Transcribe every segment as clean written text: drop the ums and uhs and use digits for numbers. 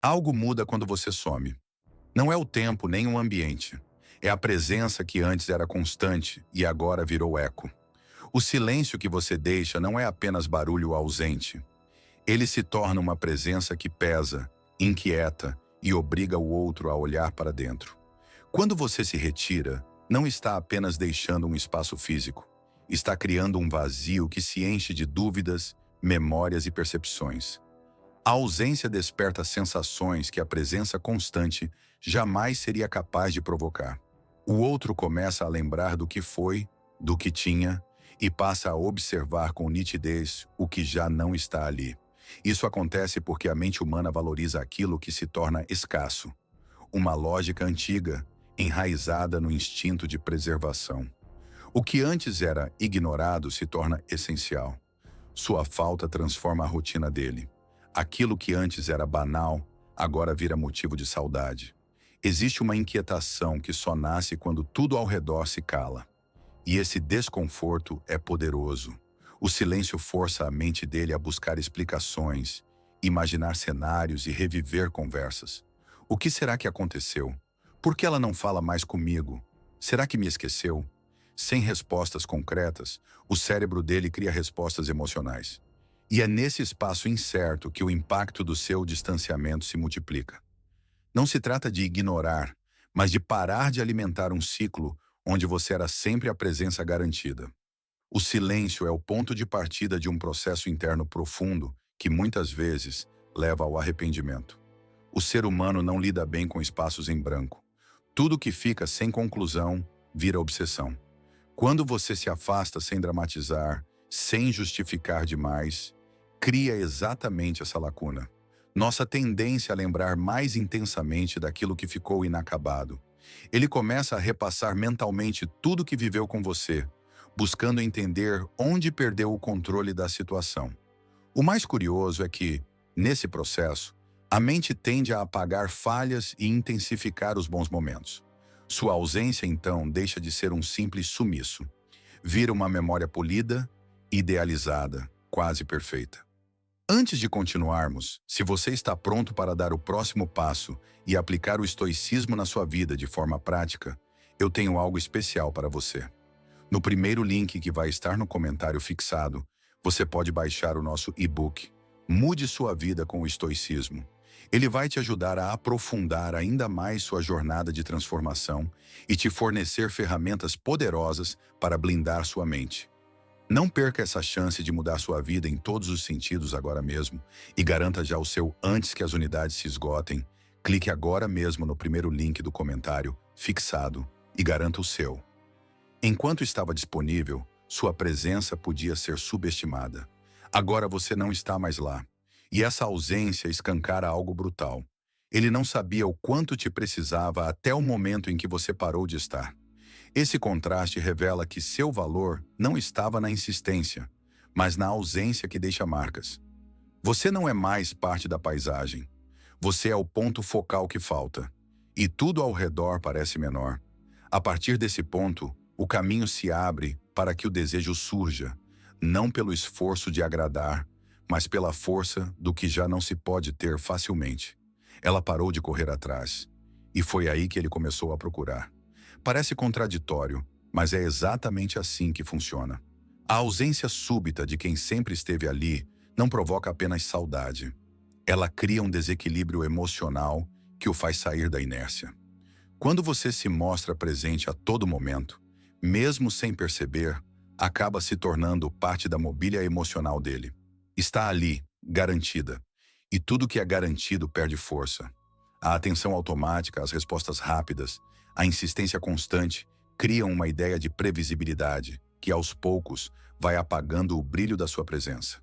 Algo muda quando você some. Não é o tempo nem o ambiente. É a presença que antes era constante e agora virou eco. O silêncio que você deixa não é apenas barulho ausente. Ele se torna uma presença que pesa, inquieta e obriga o outro a olhar para dentro. Quando você se retira, não está apenas deixando um espaço físico. Está criando um vazio que se enche de dúvidas, memórias e percepções. A ausência desperta sensações que a presença constante jamais seria capaz de provocar. O outro começa a lembrar do que foi, do que tinha, e passa a observar com nitidez o que já não está ali. Isso acontece porque a mente humana valoriza aquilo que se torna escasso. Uma lógica antiga, enraizada no instinto de preservação. O que antes era ignorado se torna essencial. Sua falta transforma a rotina dele. Aquilo que antes era banal, agora vira motivo de saudade. Existe uma inquietação que só nasce quando tudo ao redor se cala. E esse desconforto é poderoso. O silêncio força a mente dele a buscar explicações, imaginar cenários e reviver conversas. O que será que aconteceu? Por que ela não fala mais comigo? Será que me esqueceu? Sem respostas concretas, o cérebro dele cria respostas emocionais. E é nesse espaço incerto que o impacto do seu distanciamento se multiplica. Não se trata de ignorar, mas de parar de alimentar um ciclo onde você era sempre a presença garantida. O silêncio é o ponto de partida de um processo interno profundo que muitas vezes leva ao arrependimento. O ser humano não lida bem com espaços em branco. Tudo que fica sem conclusão vira obsessão. Quando você se afasta sem dramatizar, sem justificar demais, cria exatamente essa lacuna. Nossa tendência a lembrar mais intensamente daquilo que ficou inacabado. Ele começa a repassar mentalmente tudo que viveu com você, buscando entender onde perdeu o controle da situação. O mais curioso é que, nesse processo, a mente tende a apagar falhas e intensificar os bons momentos. Sua ausência, então, deixa de ser um simples sumiço. Vira uma memória polida, idealizada, quase perfeita. Antes de continuarmos, se você está pronto para dar o próximo passo e aplicar o estoicismo na sua vida de forma prática, eu tenho algo especial para você. No primeiro link que vai estar no comentário fixado, você pode baixar o nosso e-book Mude Sua Vida com o Estoicismo. Ele vai te ajudar a aprofundar ainda mais sua jornada de transformação e te fornecer ferramentas poderosas para blindar sua mente. Não perca essa chance de mudar sua vida em todos os sentidos agora mesmo e garanta já o seu antes que as unidades se esgotem. Clique agora mesmo no primeiro link do comentário fixado e garanta o seu. Enquanto estava disponível, sua presença podia ser subestimada. Agora você não está mais lá. E essa ausência escancara algo brutal. Ele não sabia o quanto te precisava até o momento em que você parou de estar. Esse contraste revela que seu valor não estava na insistência, mas na ausência que deixa marcas. Você não é mais parte da paisagem. Você é o ponto focal que falta. E tudo ao redor parece menor. A partir desse ponto, o caminho se abre para que o desejo surja, não pelo esforço de agradar, mas pela força do que já não se pode ter facilmente. Ela parou de correr atrás, e foi aí que ele começou a procurar. Parece contraditório, mas é exatamente assim que funciona. A ausência súbita de quem sempre esteve ali não provoca apenas saudade. Ela cria um desequilíbrio emocional que o faz sair da inércia. Quando você se mostra presente a todo momento, mesmo sem perceber, acaba se tornando parte da mobília emocional dele. Está ali, garantida. E tudo que é garantido perde força. A atenção automática, as respostas rápidas, a insistência constante criam uma ideia de previsibilidade que, aos poucos, vai apagando o brilho da sua presença.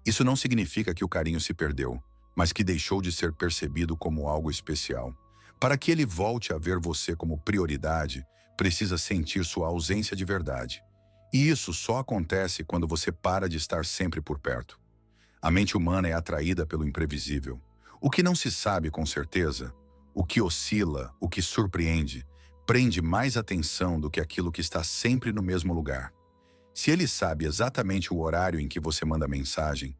Isso não significa que o carinho se perdeu, mas que deixou de ser percebido como algo especial. Para que ele volte a ver você como prioridade, precisa sentir sua ausência de verdade. E isso só acontece quando você para de estar sempre por perto. A mente humana é atraída pelo imprevisível. O que não se sabe com certeza, o que oscila, o que surpreende, prende mais atenção do que aquilo que está sempre no mesmo lugar. Se ele sabe exatamente o horário em que você manda mensagem,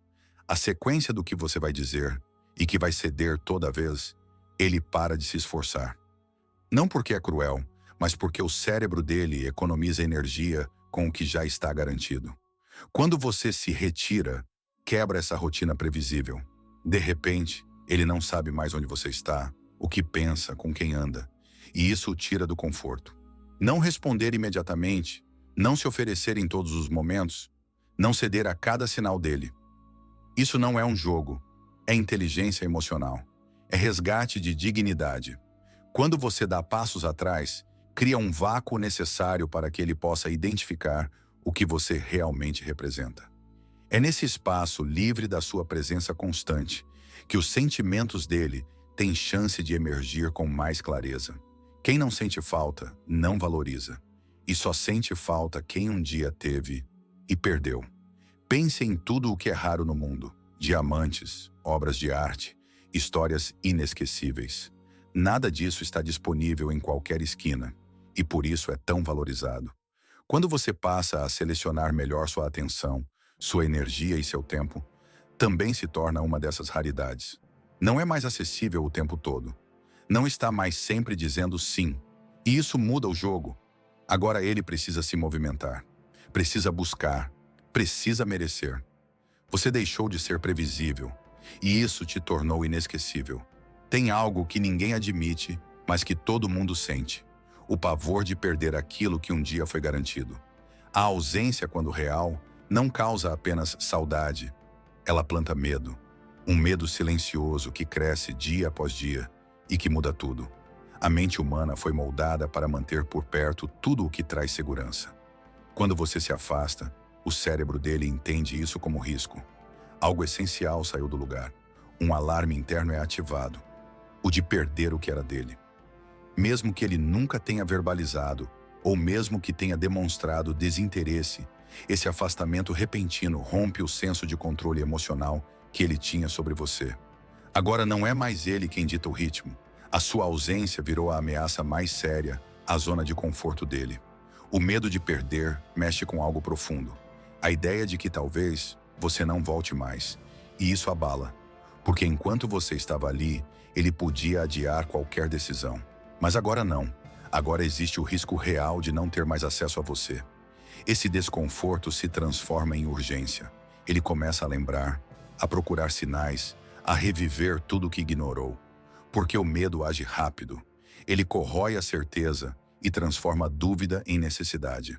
a sequência do que você vai dizer e que vai ceder toda vez, ele para de se esforçar. Não porque é cruel, mas porque o cérebro dele economiza energia com o que já está garantido. Quando você se retira, quebra essa rotina previsível. De repente, ele não sabe mais onde você está, o que pensa, com quem anda, e isso o tira do conforto. Não responder imediatamente, não se oferecer em todos os momentos, não ceder a cada sinal dele. Isso não é um jogo, é inteligência emocional, é resgate de dignidade. Quando você dá passos atrás, cria um vácuo necessário para que ele possa identificar o que você realmente representa. É nesse espaço livre da sua presença constante que os sentimentos dele têm chance de emergir com mais clareza. Quem não sente falta, não valoriza. E só sente falta quem um dia teve e perdeu. Pense em tudo o que é raro no mundo: diamantes, obras de arte, histórias inesquecíveis. Nada disso está disponível em qualquer esquina, e por isso é tão valorizado. Quando você passa a selecionar melhor sua atenção, sua energia e seu tempo, também se torna uma dessas raridades. Não é mais acessível o tempo todo. Não está mais sempre dizendo sim. E isso muda o jogo. Agora ele precisa se movimentar, precisa buscar, precisa merecer. Você deixou de ser previsível, e isso te tornou inesquecível. Tem algo que ninguém admite, mas que todo mundo sente: o pavor de perder aquilo que um dia foi garantido. A ausência, quando real, não causa apenas saudade, ela planta medo. Um medo silencioso que cresce dia após dia e que muda tudo. A mente humana foi moldada para manter por perto tudo o que traz segurança. Quando você se afasta, o cérebro dele entende isso como risco. Algo essencial saiu do lugar. Um alarme interno é ativado, o de perder o que era dele. Mesmo que ele nunca tenha verbalizado, ou mesmo que tenha demonstrado desinteresse, esse afastamento repentino rompe o senso de controle emocional que ele tinha sobre você. Agora não é mais ele quem dita o ritmo. A sua ausência virou a ameaça mais séria, a zona de conforto dele. O medo de perder mexe com algo profundo. A ideia de que talvez você não volte mais. E isso abala, porque enquanto você estava ali, ele podia adiar qualquer decisão. Mas agora não. Agora existe o risco real de não ter mais acesso a você. Esse desconforto se transforma em urgência. Ele começa a lembrar, a procurar sinais, a reviver tudo o que ignorou. Porque o medo age rápido. Ele corrói a certeza e transforma a dúvida em necessidade.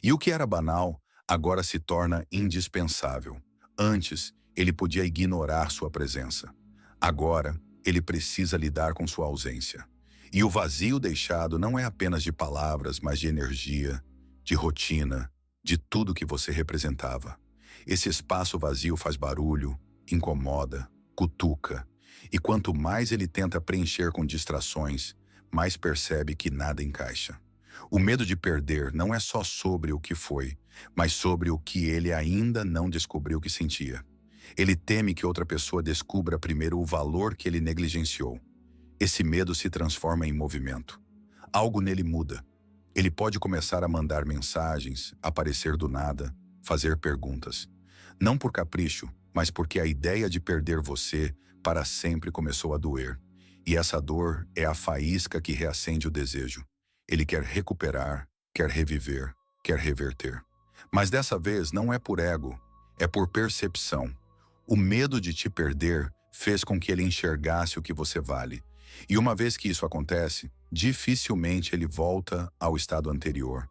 E o que era banal, agora se torna indispensável. Antes, ele podia ignorar sua presença. Agora, ele precisa lidar com sua ausência. E o vazio deixado não é apenas de palavras, mas de energia, de rotina, de tudo que você representava. Esse espaço vazio faz barulho, incomoda, cutuca, e quanto mais ele tenta preencher com distrações, mais percebe que nada encaixa. O medo de perder não é só sobre o que foi, mas sobre o que ele ainda não descobriu que sentia. Ele teme que outra pessoa descubra primeiro o valor que ele negligenciou. Esse medo se transforma em movimento. Algo nele muda. Ele pode começar a mandar mensagens, aparecer do nada, fazer perguntas. Não por capricho, mas porque a ideia de perder você para sempre começou a doer. E essa dor é a faísca que reacende o desejo. Ele quer recuperar, quer reviver, quer reverter. Mas dessa vez não é por ego, é por percepção. O medo de te perder fez com que ele enxergasse o que você vale. E uma vez que isso acontece, dificilmente ele volta ao estado anterior.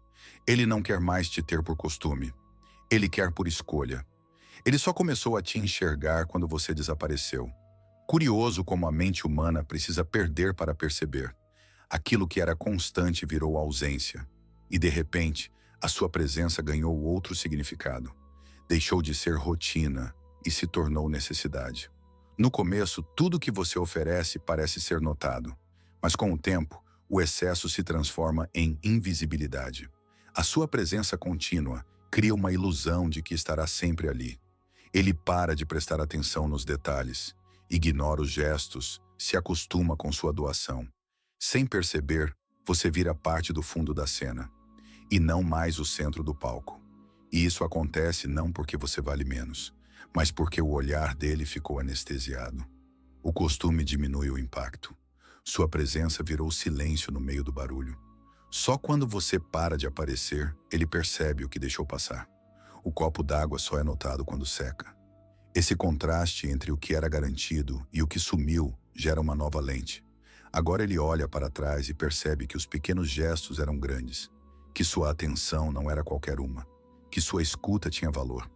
Ele não quer mais te ter por costume. Ele quer por escolha. Ele só começou a te enxergar quando você desapareceu. Curioso como a mente humana precisa perder para perceber. Aquilo que era constante virou ausência. E de repente, a sua presença ganhou outro significado. Deixou de ser rotina e se tornou necessidade. No começo, tudo que você oferece parece ser notado, mas com o tempo, o excesso se transforma em invisibilidade. A sua presença contínua cria uma ilusão de que estará sempre ali. Ele para de prestar atenção nos detalhes, ignora os gestos, se acostuma com sua doação. Sem perceber, você vira parte do fundo da cena, e não mais o centro do palco. E isso acontece não porque você vale menos, mas porque o olhar dele ficou anestesiado. O costume diminui o impacto. Sua presença virou silêncio no meio do barulho. Só quando você para de aparecer, ele percebe o que deixou passar. O copo d'água só é notado quando seca. Esse contraste entre o que era garantido e o que sumiu gera uma nova lente. Agora ele olha para trás e percebe que os pequenos gestos eram grandes, que sua atenção não era qualquer uma, que sua escuta tinha valor.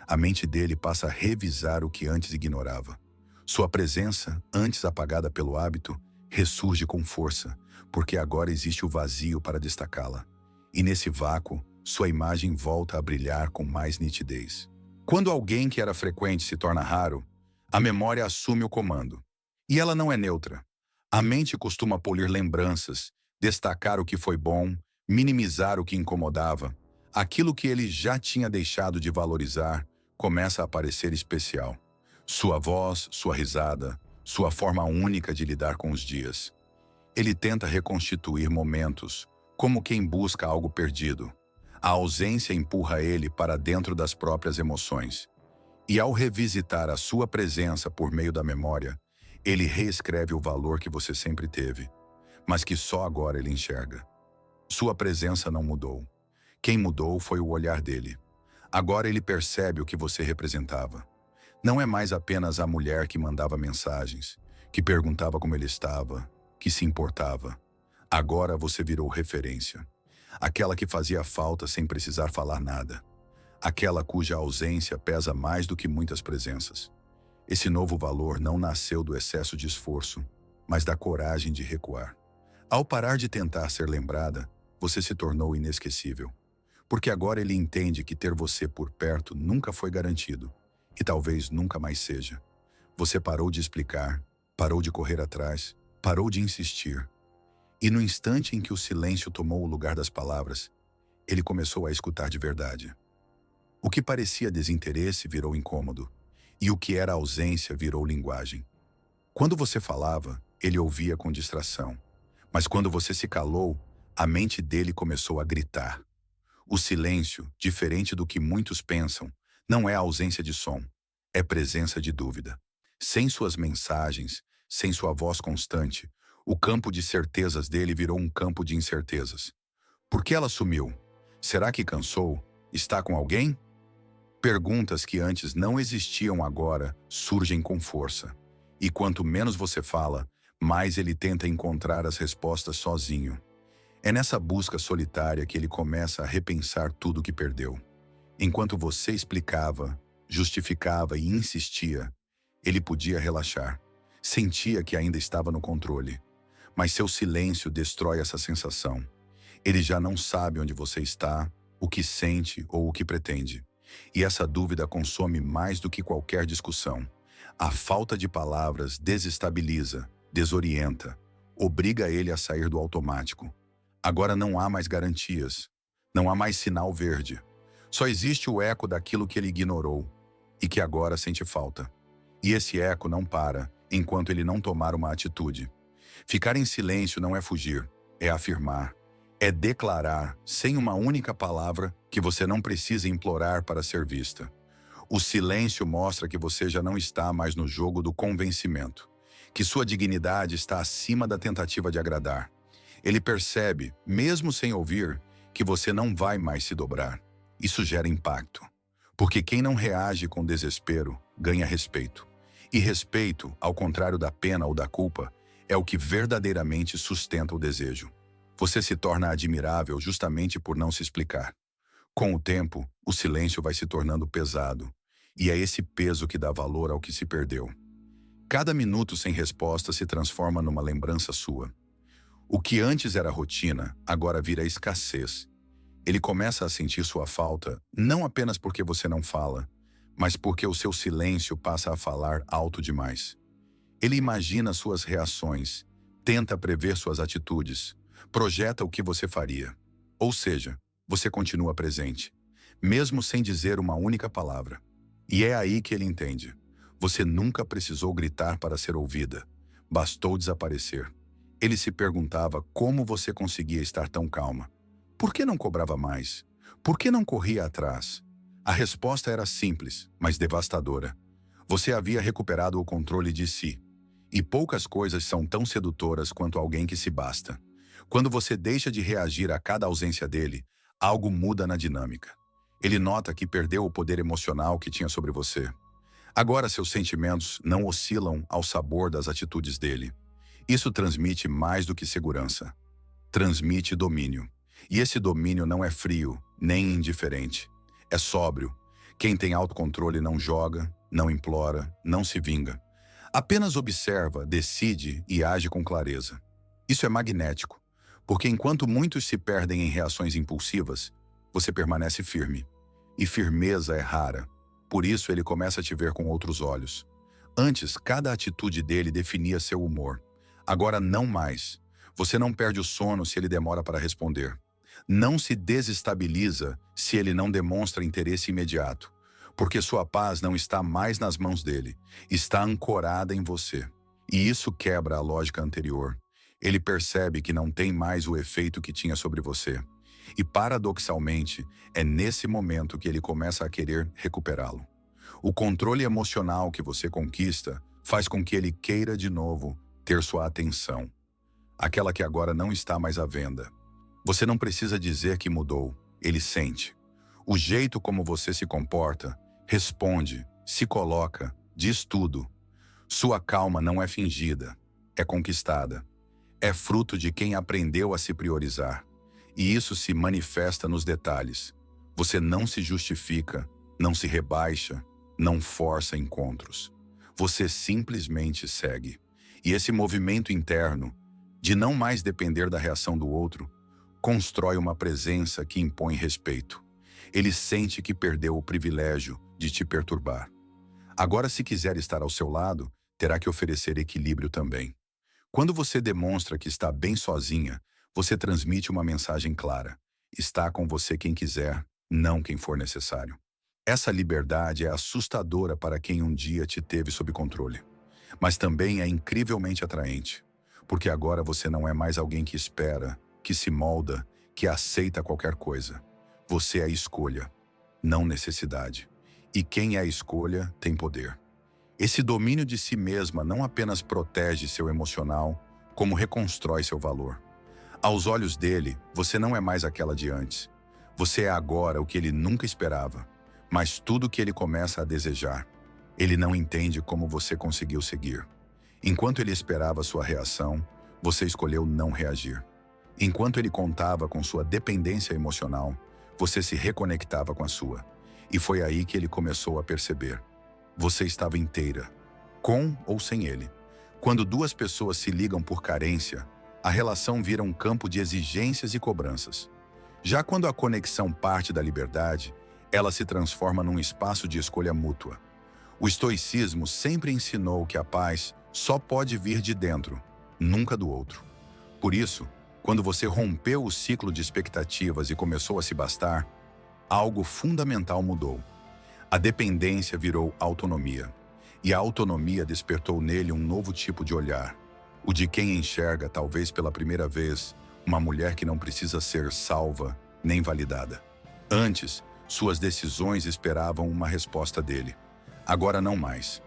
A mente dele passa a revisar o que antes ignorava. Sua presença, antes apagada pelo hábito, ressurge com força, porque agora existe o vazio para destacá-la. E nesse vácuo, sua imagem volta a brilhar com mais nitidez. Quando alguém que era frequente se torna raro, a memória assume o comando. E ela não é neutra. A mente costuma polir lembranças, destacar o que foi bom, minimizar o que incomodava. Aquilo que ele já tinha deixado de valorizar começa a parecer especial. Sua voz, sua risada, sua forma única de lidar com os dias. Ele tenta reconstituir momentos, como quem busca algo perdido. A ausência empurra ele para dentro das próprias emoções. E ao revisitar a sua presença por meio da memória, ele reescreve o valor que você sempre teve, mas que só agora ele enxerga. Sua presença não mudou. Quem mudou foi o olhar dele. Agora ele percebe o que você representava. Não é mais apenas a mulher que mandava mensagens, que perguntava como ele estava, que se importava. Agora você virou referência. Aquela que fazia falta sem precisar falar nada. Aquela cuja ausência pesa mais do que muitas presenças. Esse novo valor não nasceu do excesso de esforço, mas da coragem de recuar. Ao parar de tentar ser lembrada, você se tornou inesquecível. Porque agora ele entende que ter você por perto nunca foi garantido. E talvez nunca mais seja. Você parou de explicar, parou de correr atrás, parou de insistir. E no instante em que o silêncio tomou o lugar das palavras, ele começou a escutar de verdade. O que parecia desinteresse virou incômodo, e o que era ausência virou linguagem. Quando você falava, ele ouvia com distração. Mas quando você se calou, a mente dele começou a gritar. O silêncio, diferente do que muitos pensam, não é ausência de som, é presença de dúvida. Sem suas mensagens, sem sua voz constante, o campo de certezas dele virou um campo de incertezas. Por que ela sumiu? Será que cansou? Está com alguém? Perguntas que antes não existiam agora surgem com força. E quanto menos você fala, mais ele tenta encontrar as respostas sozinho. É nessa busca solitária que ele começa a repensar tudo que perdeu. Enquanto você explicava, justificava e insistia, ele podia relaxar. Sentia que ainda estava no controle. Mas seu silêncio destrói essa sensação. Ele já não sabe onde você está, o que sente ou o que pretende. E essa dúvida consome mais do que qualquer discussão. A falta de palavras desestabiliza, desorienta, obriga ele a sair do automático. Agora não há mais garantias, não há mais sinal verde. Só existe o eco daquilo que ele ignorou e que agora sente falta. E esse eco não para enquanto ele não tomar uma atitude. Ficar em silêncio não é fugir, é afirmar. É declarar, sem uma única palavra, que você não precisa implorar para ser vista. O silêncio mostra que você já não está mais no jogo do convencimento, que sua dignidade está acima da tentativa de agradar. Ele percebe, mesmo sem ouvir, que você não vai mais se dobrar. Isso gera impacto, porque quem não reage com desespero ganha respeito. E respeito, ao contrário da pena ou da culpa, é o que verdadeiramente sustenta o desejo. Você se torna admirável justamente por não se explicar. Com o tempo, o silêncio vai se tornando pesado, e é esse peso que dá valor ao que se perdeu. Cada minuto sem resposta se transforma numa lembrança sua. O que antes era rotina, agora vira escassez. Ele começa a sentir sua falta, não apenas porque você não fala, mas porque o seu silêncio passa a falar alto demais. Ele imagina suas reações, tenta prever suas atitudes, projeta o que você faria. Ou seja, você continua presente, mesmo sem dizer uma única palavra. E é aí que ele entende. Você nunca precisou gritar para ser ouvida. Bastou desaparecer. Ele se perguntava como você conseguia estar tão calma. Por que não cobrava mais? Por que não corria atrás? A resposta era simples, mas devastadora. Você havia recuperado o controle de si. E poucas coisas são tão sedutoras quanto alguém que se basta. Quando você deixa de reagir a cada ausência dele, algo muda na dinâmica. Ele nota que perdeu o poder emocional que tinha sobre você. Agora seus sentimentos não oscilam ao sabor das atitudes dele. Isso transmite mais do que segurança. Transmite domínio. E esse domínio não é frio, nem indiferente. É sóbrio. Quem tem autocontrole não joga, não implora, não se vinga. Apenas observa, decide e age com clareza. Isso é magnético, porque enquanto muitos se perdem em reações impulsivas, você permanece firme. E firmeza é rara. Por isso ele começa a te ver com outros olhos. Antes, cada atitude dele definia seu humor. Agora não mais. Você não perde o sono se ele demora para responder. Não se desestabiliza se ele não demonstra interesse imediato, porque sua paz não está mais nas mãos dele, está ancorada em você. E isso quebra a lógica anterior. Ele percebe que não tem mais o efeito que tinha sobre você. E paradoxalmente, é nesse momento que ele começa a querer recuperá-lo. O controle emocional que você conquista faz com que ele queira de novo ter sua atenção. Aquela que agora não está mais à venda. Você não precisa dizer que mudou, ele sente. O jeito como você se comporta, responde, se coloca, diz tudo. Sua calma não é fingida, é conquistada. É fruto de quem aprendeu a se priorizar. E isso se manifesta nos detalhes. Você não se justifica, não se rebaixa, não força encontros. Você simplesmente segue. E esse movimento interno, de não mais depender da reação do outro, constrói uma presença que impõe respeito. Ele sente que perdeu o privilégio de te perturbar. Agora, se quiser estar ao seu lado, terá que oferecer equilíbrio também. Quando você demonstra que está bem sozinha, você transmite uma mensagem clara. Está com você quem quiser, não quem for necessário. Essa liberdade é assustadora para quem um dia te teve sob controle. Mas também é incrivelmente atraente, porque agora você não é mais alguém que espera, que se molda, que aceita qualquer coisa. Você é a escolha, não necessidade. E quem é a escolha tem poder. Esse domínio de si mesma não apenas protege seu emocional, como reconstrói seu valor. Aos olhos dele, você não é mais aquela de antes. Você é agora o que ele nunca esperava, mas tudo que ele começa a desejar. Ele não entende como você conseguiu seguir. Enquanto ele esperava sua reação, você escolheu não reagir. Enquanto ele contava com sua dependência emocional, você se reconectava com a sua. E foi aí que ele começou a perceber. Você estava inteira, com ou sem ele. Quando duas pessoas se ligam por carência, a relação vira um campo de exigências e cobranças. Já quando a conexão parte da liberdade, ela se transforma num espaço de escolha mútua. O estoicismo sempre ensinou que a paz só pode vir de dentro, nunca do outro. Por isso, quando você rompeu o ciclo de expectativas e começou a se bastar, algo fundamental mudou. A dependência virou autonomia. E a autonomia despertou nele um novo tipo de olhar. O de quem enxerga, talvez pela primeira vez, uma mulher que não precisa ser salva nem validada. Antes, suas decisões esperavam uma resposta dele. Agora não mais.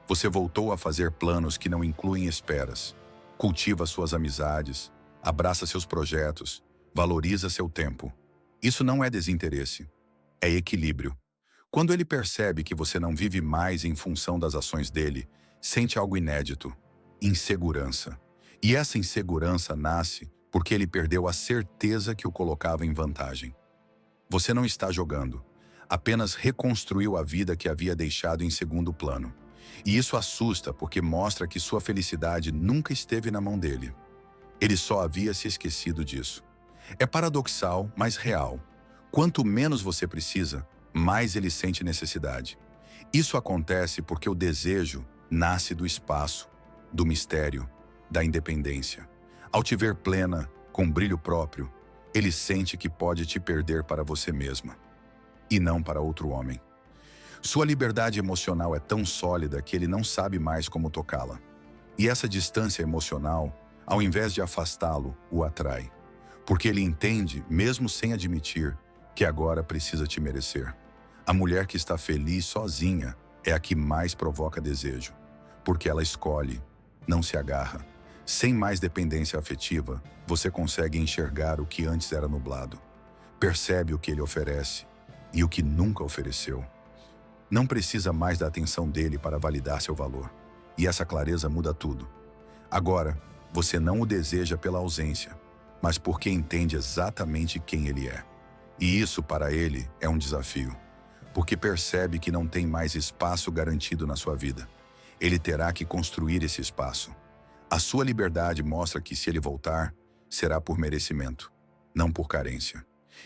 Você voltou a fazer planos que não incluem esperas. Cultiva suas amizades, abraça seus projetos, valoriza seu tempo. Isso não é desinteresse, é equilíbrio. Quando ele percebe que você não vive mais em função das ações dele, sente algo inédito, insegurança. E essa insegurança nasce porque ele perdeu a certeza que o colocava em vantagem. Você não está jogando, apenas reconstruiu a vida que havia deixado em segundo plano. E isso assusta porque mostra que sua felicidade nunca esteve na mão dele. Ele só havia se esquecido disso. É paradoxal, mas real. Quanto menos você precisa, mais ele sente necessidade. Isso acontece porque o desejo nasce do espaço, do mistério, da independência. Ao te ver plena, com brilho próprio, ele sente que pode te perder para você mesma, e não para outro homem. Sua liberdade emocional é tão sólida que ele não sabe mais como tocá-la. E essa distância emocional, ao invés de afastá-lo, o atrai. Porque ele entende, mesmo sem admitir, que agora precisa te merecer. A mulher que está feliz sozinha é a que mais provoca desejo, porque ela escolhe, não se agarra. Sem mais dependência afetiva, você consegue enxergar o que antes era nublado. Percebe o que ele oferece e o que nunca ofereceu. Não precisa mais da atenção dele para validar seu valor. E essa clareza muda tudo. Agora, você não o deseja pela ausência, mas porque entende exatamente quem ele é. E isso, para ele, é um desafio. Porque percebe que não tem mais espaço garantido na sua vida. Ele terá que construir esse espaço. A sua liberdade mostra que, se ele voltar, será por merecimento, não por carência.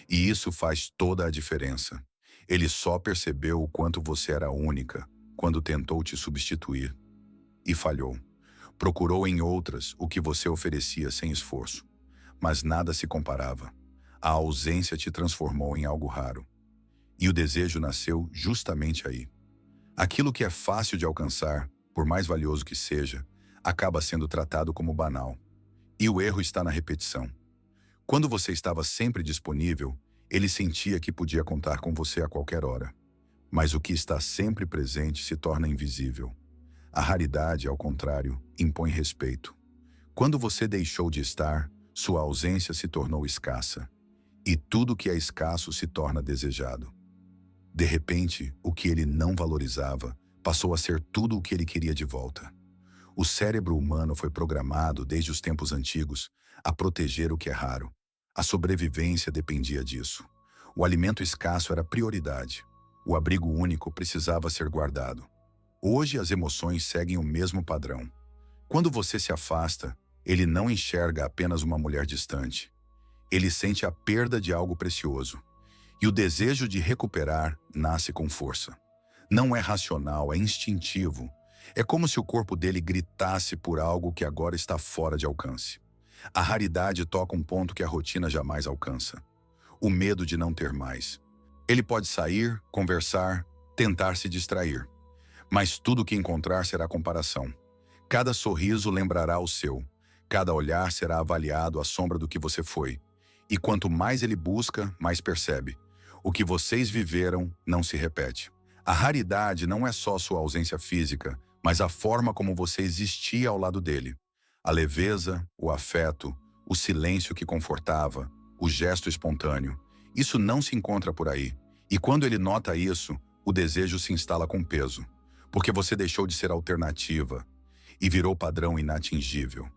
E isso faz toda a diferença. Ele só percebeu o quanto você era única quando tentou te substituir. E falhou. Procurou em outras o que você oferecia sem esforço. Mas nada se comparava. A ausência te transformou em algo raro. E o desejo nasceu justamente aí. Aquilo que é fácil de alcançar, por mais valioso que seja, acaba sendo tratado como banal. E o erro está na repetição. Quando você estava sempre disponível, ele sentia que podia contar com você a qualquer hora. Mas o que está sempre presente se torna invisível. A raridade, ao contrário, impõe respeito. Quando você deixou de estar, sua ausência se tornou escassa. E tudo que é escasso se torna desejado. De repente, o que ele não valorizava passou a ser tudo o que ele queria de volta. O cérebro humano foi programado, desde os tempos antigos, a proteger o que é raro. A sobrevivência dependia disso. O alimento escasso era prioridade. O abrigo único precisava ser guardado. Hoje as emoções seguem o mesmo padrão. Quando você se afasta, ele não enxerga apenas uma mulher distante. Ele sente a perda de algo precioso. E o desejo de recuperar nasce com força. Não é racional, é instintivo. É como se o corpo dele gritasse por algo que agora está fora de alcance. A raridade toca um ponto que a rotina jamais alcança. O medo de não ter mais. Ele pode sair, conversar, tentar se distrair. Mas tudo que encontrar será comparação. Cada sorriso lembrará o seu. Cada olhar será avaliado à sombra do que você foi. E quanto mais ele busca, mais percebe. O que vocês viveram não se repete. A raridade não é só sua ausência física, mas a forma como você existia ao lado dele. A leveza, o afeto, o silêncio que confortava, o gesto espontâneo. Isso não se encontra por aí. E quando ele nota isso, o desejo se instala com peso. Porque você deixou de ser alternativa e virou padrão inatingível.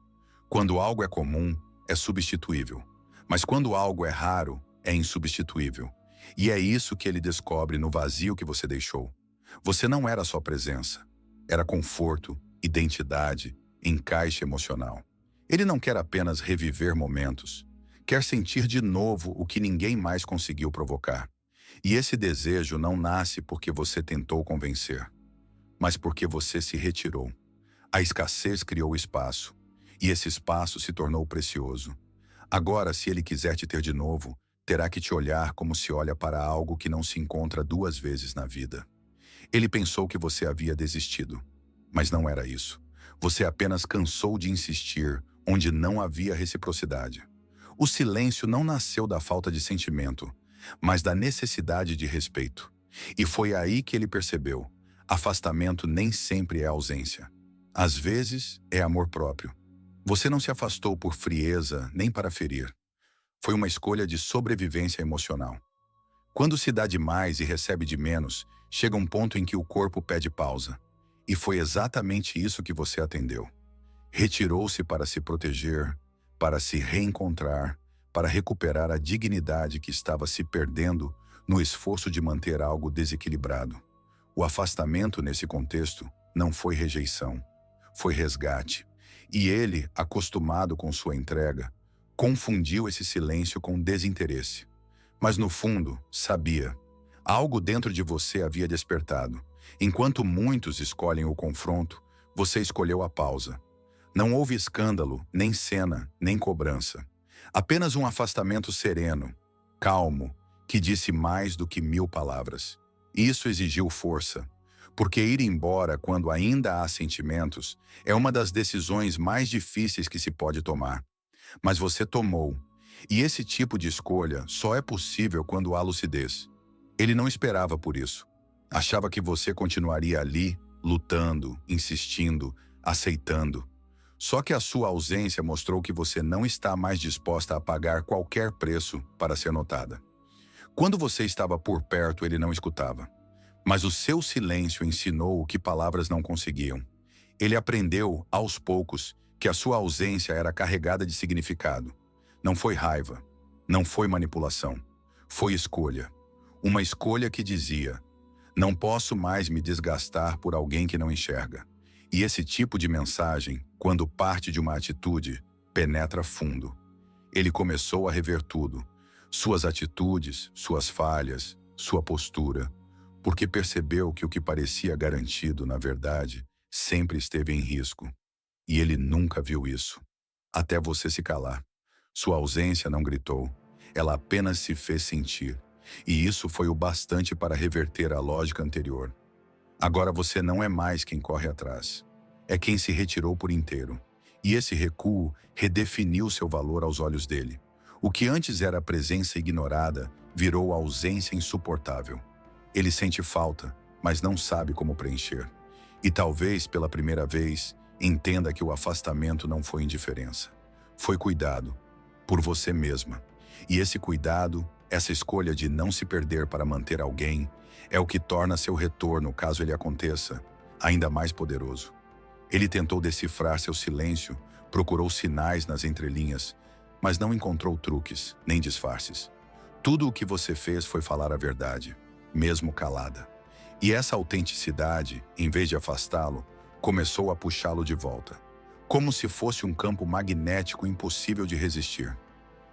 Quando algo é comum, é substituível. Mas quando algo é raro, é insubstituível. E é isso que ele descobre no vazio que você deixou. Você não era só presença. Era conforto, identidade, encaixe emocional. Ele não quer apenas reviver momentos. Quer sentir de novo o que ninguém mais conseguiu provocar. E esse desejo não nasce porque você tentou convencer, mas porque você se retirou. A escassez criou espaço, e esse espaço se tornou precioso. Agora, se ele quiser te ter de novo, terá que te olhar como se olha para algo que não se encontra duas vezes na vida. Ele pensou que você havia desistido, mas não era isso. Você apenas cansou de insistir onde não havia reciprocidade. O silêncio não nasceu da falta de sentimento, mas da necessidade de respeito. E foi aí que ele percebeu: afastamento nem sempre é ausência. Às vezes, é amor próprio. Você não se afastou por frieza nem para ferir. Foi uma escolha de sobrevivência emocional. Quando se dá demais e recebe de menos, chega um ponto em que o corpo pede pausa. E foi exatamente isso que você atendeu. Retirou-se para se proteger, para se reencontrar, para recuperar a dignidade que estava se perdendo no esforço de manter algo desequilibrado. O afastamento nesse contexto não foi rejeição, foi resgate. E ele, acostumado com sua entrega, confundiu esse silêncio com desinteresse. Mas no fundo, sabia. Algo dentro de você havia despertado. Enquanto muitos escolhem o confronto, você escolheu a pausa. Não houve escândalo, nem cena, nem cobrança. Apenas um afastamento sereno, calmo, que disse mais do que 1000 palavras. Isso exigiu força, porque ir embora quando ainda há sentimentos é uma das decisões mais difíceis que se pode tomar. Mas você tomou, e esse tipo de escolha só é possível quando há lucidez. Ele não esperava por isso. Achava que você continuaria ali, lutando, insistindo, aceitando. Só que a sua ausência mostrou que você não está mais disposta a pagar qualquer preço para ser notada. Quando você estava por perto, ele não escutava. Mas o seu silêncio ensinou o que palavras não conseguiam. Ele aprendeu, aos poucos, que a sua ausência era carregada de significado. Não foi raiva, não foi manipulação, foi escolha. Uma escolha que dizia: não posso mais me desgastar por alguém que não enxerga. E esse tipo de mensagem, quando parte de uma atitude, penetra fundo. Ele começou a rever tudo: suas atitudes, suas falhas, sua postura, porque percebeu que o que parecia garantido, na verdade, sempre esteve em risco. E ele nunca viu isso. Até você se calar. Sua ausência não gritou, ela apenas se fez sentir. E isso foi o bastante para reverter a lógica anterior. Agora você não é mais quem corre atrás. É quem se retirou por inteiro. E esse recuo redefiniu seu valor aos olhos dele. O que antes era presença ignorada virou ausência insuportável. Ele sente falta, mas não sabe como preencher. E talvez, pela primeira vez, entenda que o afastamento não foi indiferença. Foi cuidado, por você mesma. E esse cuidado, essa escolha de não se perder para manter alguém, é o que torna seu retorno, caso ele aconteça, ainda mais poderoso. Ele tentou decifrar seu silêncio, procurou sinais nas entrelinhas, mas não encontrou truques, nem disfarces. Tudo o que você fez foi falar a verdade, mesmo calada. E essa autenticidade, em vez de afastá-lo, começou a puxá-lo de volta, como se fosse um campo magnético impossível de resistir.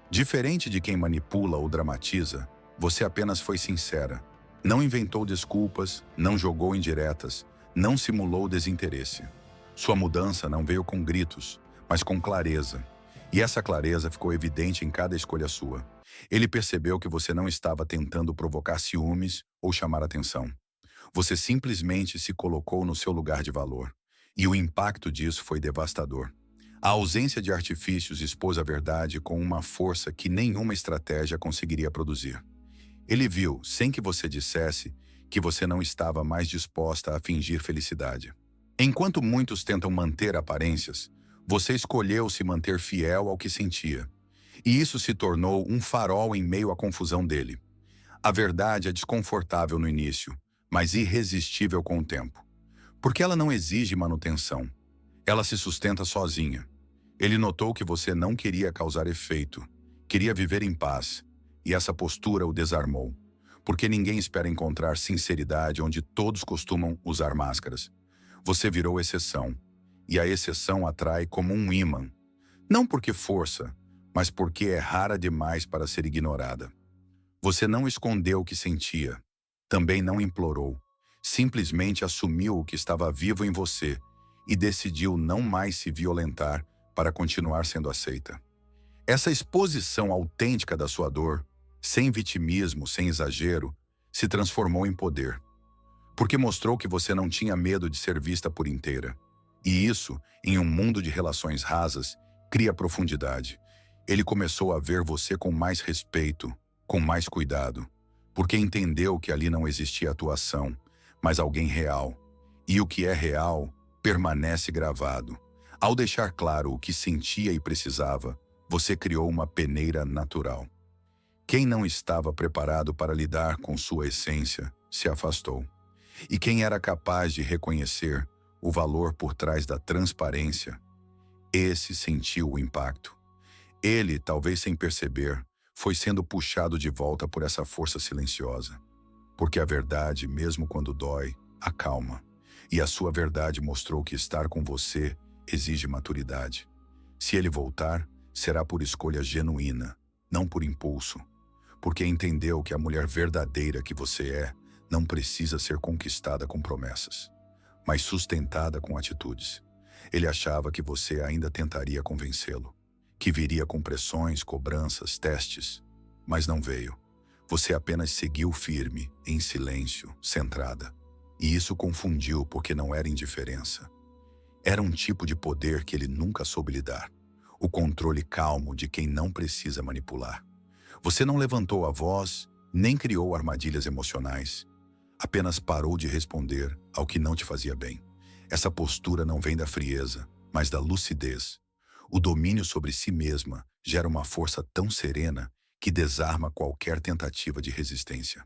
Diferente de quem manipula ou dramatiza, você apenas foi sincera. Não inventou desculpas, não jogou indiretas, não simulou desinteresse. Sua mudança não veio com gritos, mas com clareza. E essa clareza ficou evidente em cada escolha sua. Ele percebeu que você não estava tentando provocar ciúmes ou chamar atenção. Você simplesmente se colocou no seu lugar de valor. E o impacto disso foi devastador. A ausência de artifícios expôs a verdade com uma força que nenhuma estratégia conseguiria produzir. Ele viu, sem que você dissesse, que você não estava mais disposta a fingir felicidade. Enquanto muitos tentam manter aparências, você escolheu se manter fiel ao que sentia. E isso se tornou um farol em meio à confusão dele. A verdade é desconfortável no início, mas irresistível com o tempo. Porque ela não exige manutenção. Ela se sustenta sozinha. Ele notou que você não queria causar efeito, queria viver em paz, e essa postura o desarmou. Porque ninguém espera encontrar sinceridade onde todos costumam usar máscaras. Você virou exceção, e a exceção atrai como um ímã. Não porque força, mas porque é rara demais para ser ignorada. Você não escondeu o que sentia, também não implorou. Simplesmente assumiu o que estava vivo em você e decidiu não mais se violentar para continuar sendo aceita. Essa exposição autêntica da sua dor, sem vitimismo, sem exagero, se transformou em poder. Porque mostrou que você não tinha medo de ser vista por inteira. E isso, em um mundo de relações rasas, cria profundidade. Ele começou a ver você com mais respeito, com mais cuidado, porque entendeu que ali não existia atuação, mas alguém real. E o que é real permanece gravado. Ao deixar claro o que sentia e precisava, você criou uma peneira natural. Quem não estava preparado para lidar com sua essência se afastou. E quem era capaz de reconhecer o valor por trás da transparência, esse sentiu o impacto. Ele, talvez sem perceber, foi sendo puxado de volta por essa força silenciosa. Porque a verdade, mesmo quando dói, acalma. E a sua verdade mostrou que estar com você exige maturidade. Se ele voltar, será por escolha genuína, não por impulso. Porque entendeu que a mulher verdadeira que você é não precisa ser conquistada com promessas, mas sustentada com atitudes. Ele achava que você ainda tentaria convencê-lo, que viria com pressões, cobranças, testes, mas não veio. Você apenas seguiu firme, em silêncio, centrada. E isso confundiu porque não era indiferença. Era um tipo de poder que ele nunca soube lidar. O controle calmo de quem não precisa manipular. Você não levantou a voz, nem criou armadilhas emocionais. Apenas parou de responder ao que não te fazia bem. Essa postura não vem da frieza, mas da lucidez. O domínio sobre si mesma gera uma força tão serena que desarma qualquer tentativa de resistência.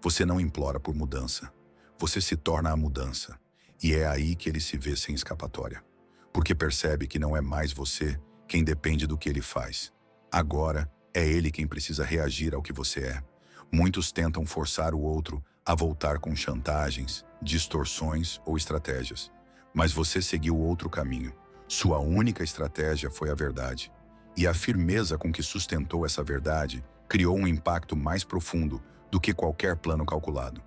Você não implora por mudança. Você se torna a mudança. E é aí que ele se vê sem escapatória. Porque percebe que não é mais você quem depende do que ele faz. Agora, é ele quem precisa reagir ao que você é. Muitos tentam forçar o outro a voltar com chantagens, distorções ou estratégias. Mas você seguiu outro caminho. Sua única estratégia foi a verdade. E a firmeza com que sustentou essa verdade criou um impacto mais profundo do que qualquer plano calculado.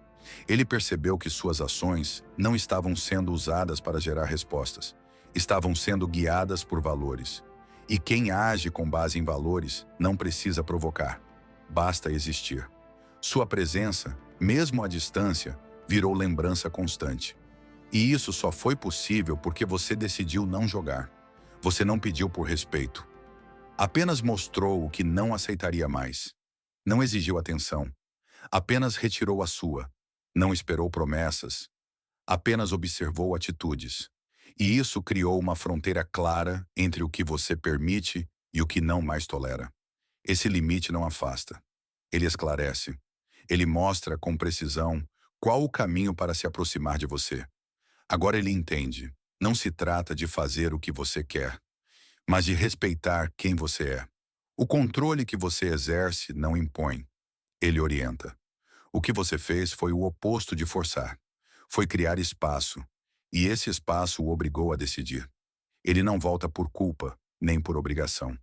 Ele percebeu que suas ações não estavam sendo usadas para gerar respostas, estavam sendo guiadas por valores. E quem age com base em valores não precisa provocar, basta existir. Sua presença, mesmo à distância, virou lembrança constante. E isso só foi possível porque você decidiu não jogar. Você não pediu por respeito. Apenas mostrou o que não aceitaria mais. Não exigiu atenção. Apenas retirou a sua. Não esperou promessas. Apenas observou atitudes. E isso criou uma fronteira clara entre o que você permite e o que não mais tolera. Esse limite não afasta. Ele esclarece. Ele mostra com precisão qual o caminho para se aproximar de você. Agora ele entende. Não se trata de fazer o que você quer, mas de respeitar quem você é. O controle que você exerce não impõe. Ele orienta. O que você fez foi o oposto de forçar. Foi criar espaço. E esse espaço o obrigou a decidir. Ele não volta por culpa, nem por obrigação.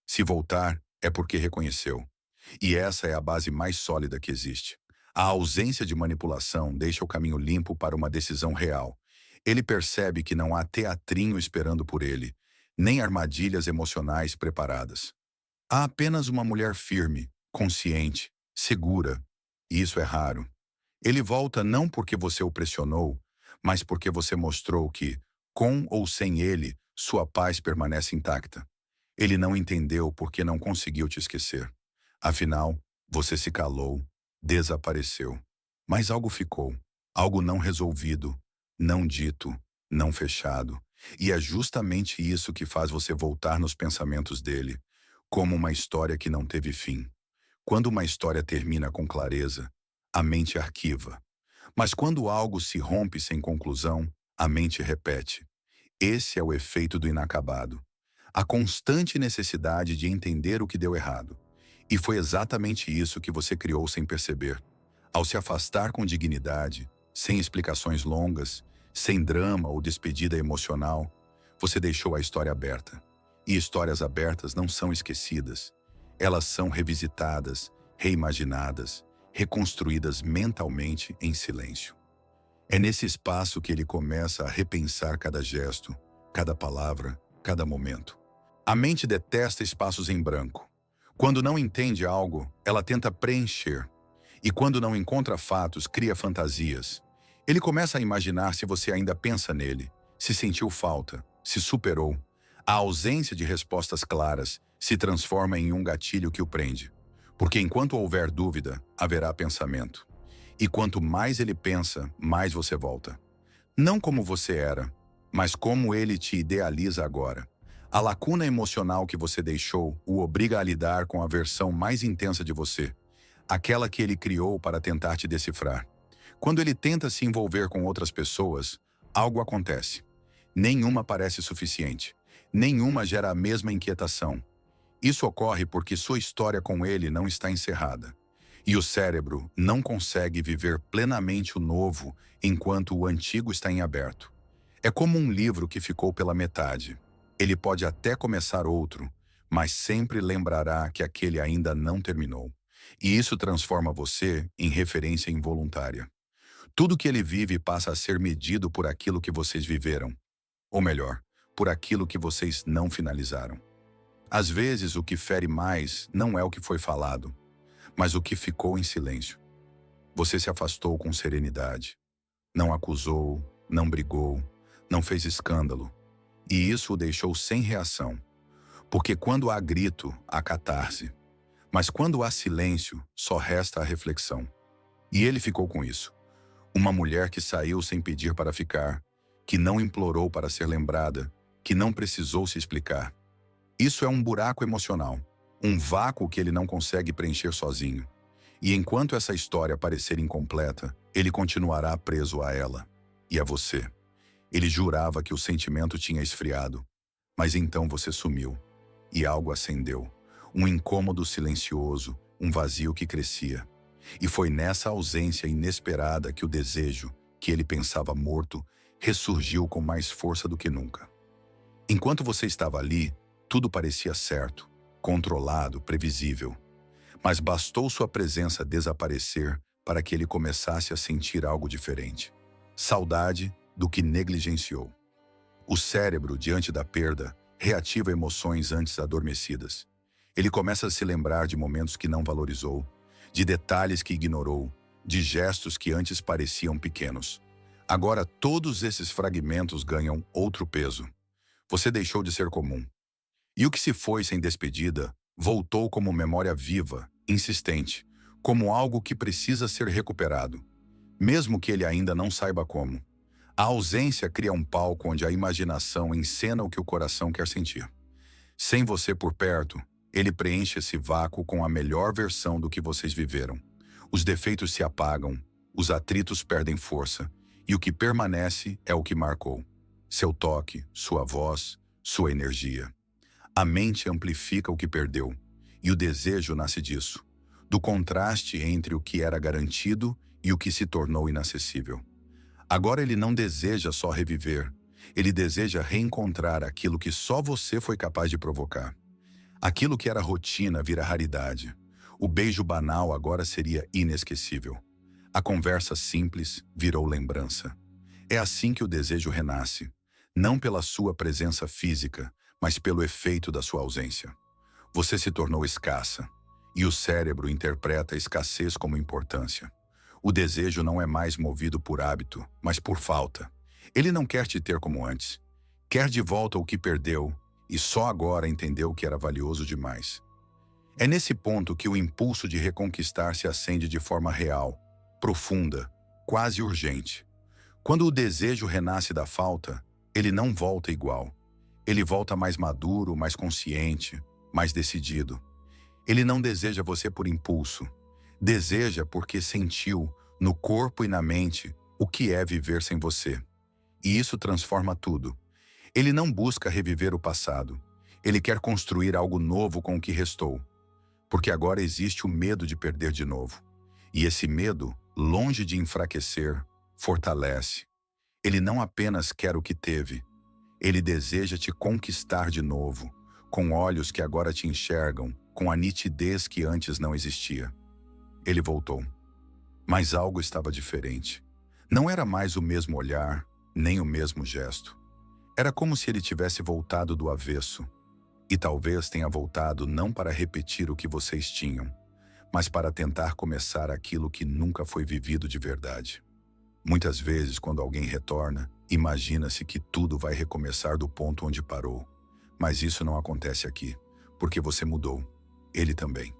Se voltar, é porque reconheceu. E essa é a base mais sólida que existe. A ausência de manipulação deixa o caminho limpo para uma decisão real. Ele percebe que não há teatrinho esperando por ele, nem armadilhas emocionais preparadas. Há apenas uma mulher firme, consciente, segura. E isso é raro. Ele volta não porque você o pressionou, mas porque você mostrou que, com ou sem ele, sua paz permanece intacta. Ele não entendeu porque não conseguiu te esquecer. Afinal, você se calou, desapareceu. Mas algo ficou, algo não resolvido, não dito, não fechado. E é justamente isso que faz você voltar nos pensamentos dele, como uma história que não teve fim. Quando uma história termina com clareza, a mente arquiva. Mas quando algo se rompe sem conclusão, a mente repete. Esse é o efeito do inacabado. A constante necessidade de entender o que deu errado. E foi exatamente isso que você criou sem perceber. Ao se afastar com dignidade, sem explicações longas, sem drama ou despedida emocional, você deixou a história aberta. E histórias abertas não são esquecidas. Elas são revisitadas, reimaginadas, reconstruídas mentalmente em silêncio. É nesse espaço que ele começa a repensar cada gesto, cada palavra, cada momento. A mente detesta espaços em branco. Quando não entende algo, ela tenta preencher. E quando não encontra fatos, cria fantasias. Ele começa a imaginar se você ainda pensa nele, se sentiu falta, se superou. A ausência de respostas claras se transforma em um gatilho que o prende. Porque enquanto houver dúvida, haverá pensamento. E quanto mais ele pensa, mais você volta. Não como você era, mas como ele te idealiza agora. A lacuna emocional que você deixou o obriga a lidar com a versão mais intensa de você, aquela que ele criou para tentar te decifrar. Quando ele tenta se envolver com outras pessoas, algo acontece. Nenhuma parece suficiente. Nenhuma gera a mesma inquietação. Isso ocorre porque sua história com ele não está encerrada. E o cérebro não consegue viver plenamente o novo enquanto o antigo está em aberto. É como um livro que ficou pela metade. Ele pode até começar outro, mas sempre lembrará que aquele ainda não terminou. E isso transforma você em referência involuntária. Tudo que ele vive passa a ser medido por aquilo que vocês viveram. Ou melhor, por aquilo que vocês não finalizaram. Às vezes, o que fere mais não é o que foi falado, mas o que ficou em silêncio. Você se afastou com serenidade. Não acusou, não brigou, não fez escândalo. E isso o deixou sem reação. Porque quando há grito, há catarse. Mas quando há silêncio, só resta a reflexão. E ele ficou com isso. Uma mulher que saiu sem pedir para ficar, que não implorou para ser lembrada, que não precisou se explicar. Isso é um buraco emocional, um vácuo que ele não consegue preencher sozinho. E enquanto essa história parecer incompleta, ele continuará preso a ela e a você. Ele jurava que o sentimento tinha esfriado, mas então você sumiu e algo acendeu. Um incômodo silencioso, um vazio que crescia. E foi nessa ausência inesperada que o desejo, que ele pensava morto, ressurgiu com mais força do que nunca. Enquanto você estava ali, tudo parecia certo, controlado, previsível. Mas bastou sua presença desaparecer para que ele começasse a sentir algo diferente. Saudade do que negligenciou. O cérebro, diante da perda, reativa emoções antes adormecidas. Ele começa a se lembrar de momentos que não valorizou, de detalhes que ignorou, de gestos que antes pareciam pequenos. Agora todos esses fragmentos ganham outro peso. Você deixou de ser comum. E o que se foi sem despedida voltou como memória viva, insistente, como algo que precisa ser recuperado, mesmo que ele ainda não saiba como. A ausência cria um palco onde a imaginação encena o que o coração quer sentir. Sem você por perto, ele preenche esse vácuo com a melhor versão do que vocês viveram. Os defeitos se apagam, os atritos perdem força, e o que permanece é o que marcou. Seu toque, sua voz, sua energia. A mente amplifica o que perdeu, e o desejo nasce disso, do contraste entre o que era garantido e o que se tornou inacessível. Agora ele não deseja só reviver, ele deseja reencontrar aquilo que só você foi capaz de provocar. Aquilo que era rotina vira raridade. O beijo banal agora seria inesquecível. A conversa simples virou lembrança. É assim que o desejo renasce, não pela sua presença física, mas pelo efeito da sua ausência. Você se tornou escassa, e o cérebro interpreta a escassez como importância. O desejo não é mais movido por hábito, mas por falta. Ele não quer te ter como antes. Quer de volta o que perdeu, e só agora entendeu que era valioso demais. É nesse ponto que o impulso de reconquistar se acende de forma real, profunda, quase urgente. Quando o desejo renasce da falta, ele não volta igual. Ele volta mais maduro, mais consciente, mais decidido. Ele não deseja você por impulso. Deseja porque sentiu, no corpo e na mente, o que é viver sem você. E isso transforma tudo. Ele não busca reviver o passado. Ele quer construir algo novo com o que restou. Porque agora existe o medo de perder de novo. E esse medo, longe de enfraquecer, fortalece. Ele não apenas quer o que teve. Ele deseja te conquistar de novo, com olhos que agora te enxergam, com a nitidez que antes não existia. Ele voltou. Mas algo estava diferente. Não era mais o mesmo olhar, nem o mesmo gesto. Era como se ele tivesse voltado do avesso. E talvez tenha voltado não para repetir o que vocês tinham, mas para tentar começar aquilo que nunca foi vivido de verdade. Muitas vezes, quando alguém retorna, imagina-se que tudo vai recomeçar do ponto onde parou. Mas isso não acontece aqui, porque você mudou. Ele também.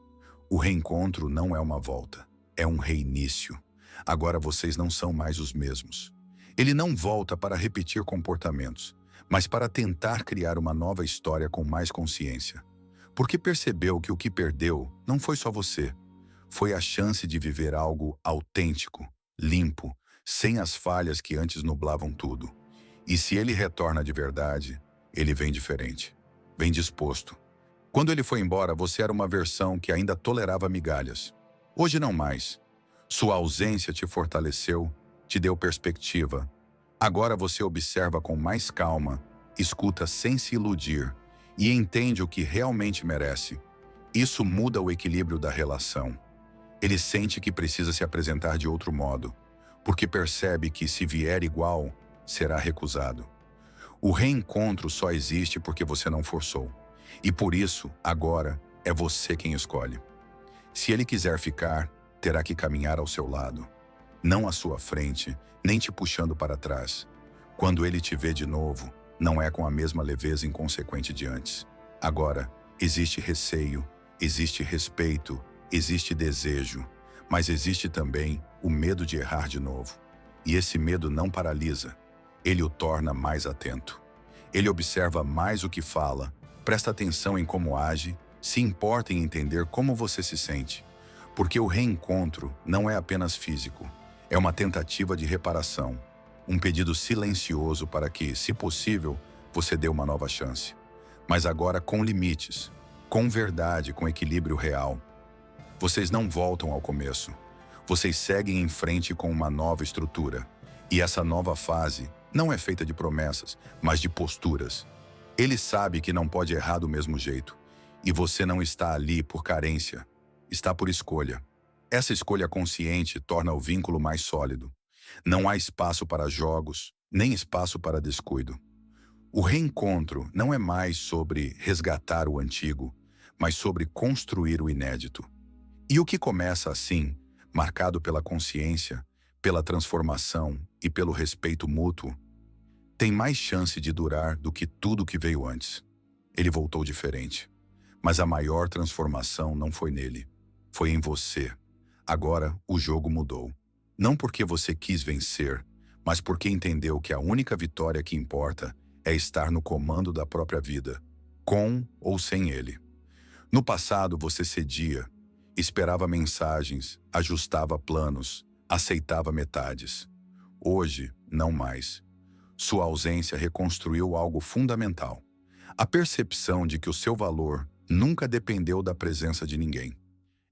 O reencontro não é uma volta, é um reinício. Agora vocês não são mais os mesmos. Ele não volta para repetir comportamentos, mas para tentar criar uma nova história com mais consciência. Porque percebeu que o que perdeu não foi só você. Foi a chance de viver algo autêntico, limpo, sem as falhas que antes nublavam tudo. E se ele retorna de verdade, ele vem diferente. Vem disposto. Quando ele foi embora, você era uma versão que ainda tolerava migalhas. Hoje não mais. Sua ausência te fortaleceu, te deu perspectiva. Agora você observa com mais calma, escuta sem se iludir e entende o que realmente merece. Isso muda o equilíbrio da relação. Ele sente que precisa se apresentar de outro modo, porque percebe que se vier igual, será recusado. O reencontro só existe porque você não forçou. E por isso, agora, é você quem escolhe. Se ele quiser ficar, terá que caminhar ao seu lado. Não à sua frente, nem te puxando para trás. Quando ele te vê de novo, não é com a mesma leveza inconsequente de antes. Agora, existe receio, existe respeito, existe desejo, mas existe também o medo de errar de novo. E esse medo não paralisa, ele o torna mais atento. Ele observa mais o que fala, presta atenção em como age, se importa em entender como você se sente. Porque o reencontro não é apenas físico, é uma tentativa de reparação, um pedido silencioso para que, se possível, você dê uma nova chance. Mas agora com limites, com verdade, com equilíbrio real. Vocês não voltam ao começo. Vocês seguem em frente com uma nova estrutura. E essa nova fase não é feita de promessas, mas de posturas. Ele sabe que não pode errar do mesmo jeito. E você não está ali por carência, está por escolha. Essa escolha consciente torna o vínculo mais sólido. Não há espaço para jogos, nem espaço para descuido. O reencontro não é mais sobre resgatar o antigo, mas sobre construir o inédito. E o que começa assim, marcado pela consciência, pela transformação e pelo respeito mútuo, tem mais chance de durar do que tudo que veio antes. Ele voltou diferente. Mas a maior transformação não foi nele, foi em você. Agora o jogo mudou. Não porque você quis vencer, mas porque entendeu que a única vitória que importa é estar no comando da própria vida, com ou sem ele. No passado você cedia, esperava mensagens, ajustava planos, aceitava metades. Hoje, não mais. Sua ausência reconstruiu algo fundamental. A percepção de que o seu valor nunca dependeu da presença de ninguém.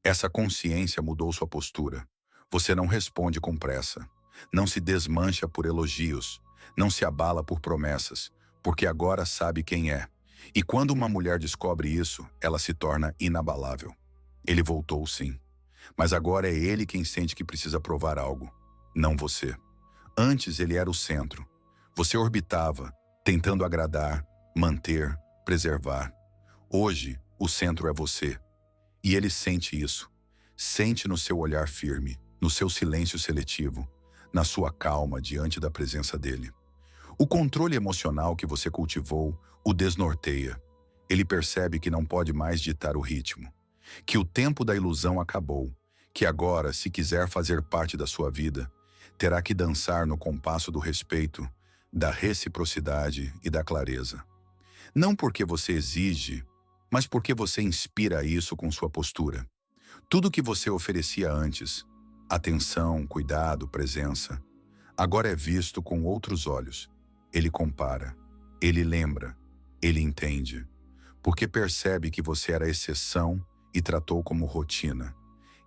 Essa consciência mudou sua postura. Você não responde com pressa. Não se desmancha por elogios. Não se abala por promessas, porque agora sabe quem é. E quando uma mulher descobre isso, ela se torna inabalável. Ele voltou sim. Mas agora é ele quem sente que precisa provar algo, não você. Antes ele era o centro. Você orbitava, tentando agradar, manter, preservar. Hoje, o centro é você. E ele sente isso. Sente no seu olhar firme, no seu silêncio seletivo, na sua calma diante da presença dele. O controle emocional que você cultivou o desnorteia. Ele percebe que não pode mais ditar o ritmo, que o tempo da ilusão acabou, que agora, se quiser fazer parte da sua vida, terá que dançar no compasso do respeito, da reciprocidade e da clareza. Não porque você exige, mas porque você inspira isso com sua postura. Tudo que você oferecia antes, atenção, cuidado, presença, agora é visto com outros olhos. Ele compara, ele lembra, ele entende, porque percebe que você era exceção e tratou como rotina.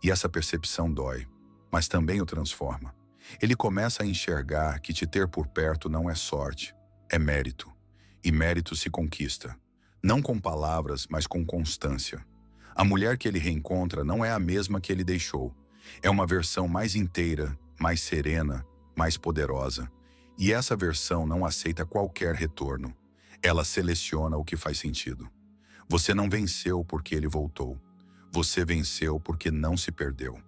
E essa percepção dói, mas também o transforma. Ele começa a enxergar que te ter por perto não é sorte, é mérito. E mérito se conquista. Não com palavras, mas com constância. A mulher que ele reencontra não é a mesma que ele deixou. É uma versão mais inteira, mais serena, mais poderosa. E essa versão não aceita qualquer retorno. Ela seleciona o que faz sentido. Você não venceu porque ele voltou. Você venceu porque não se perdeu.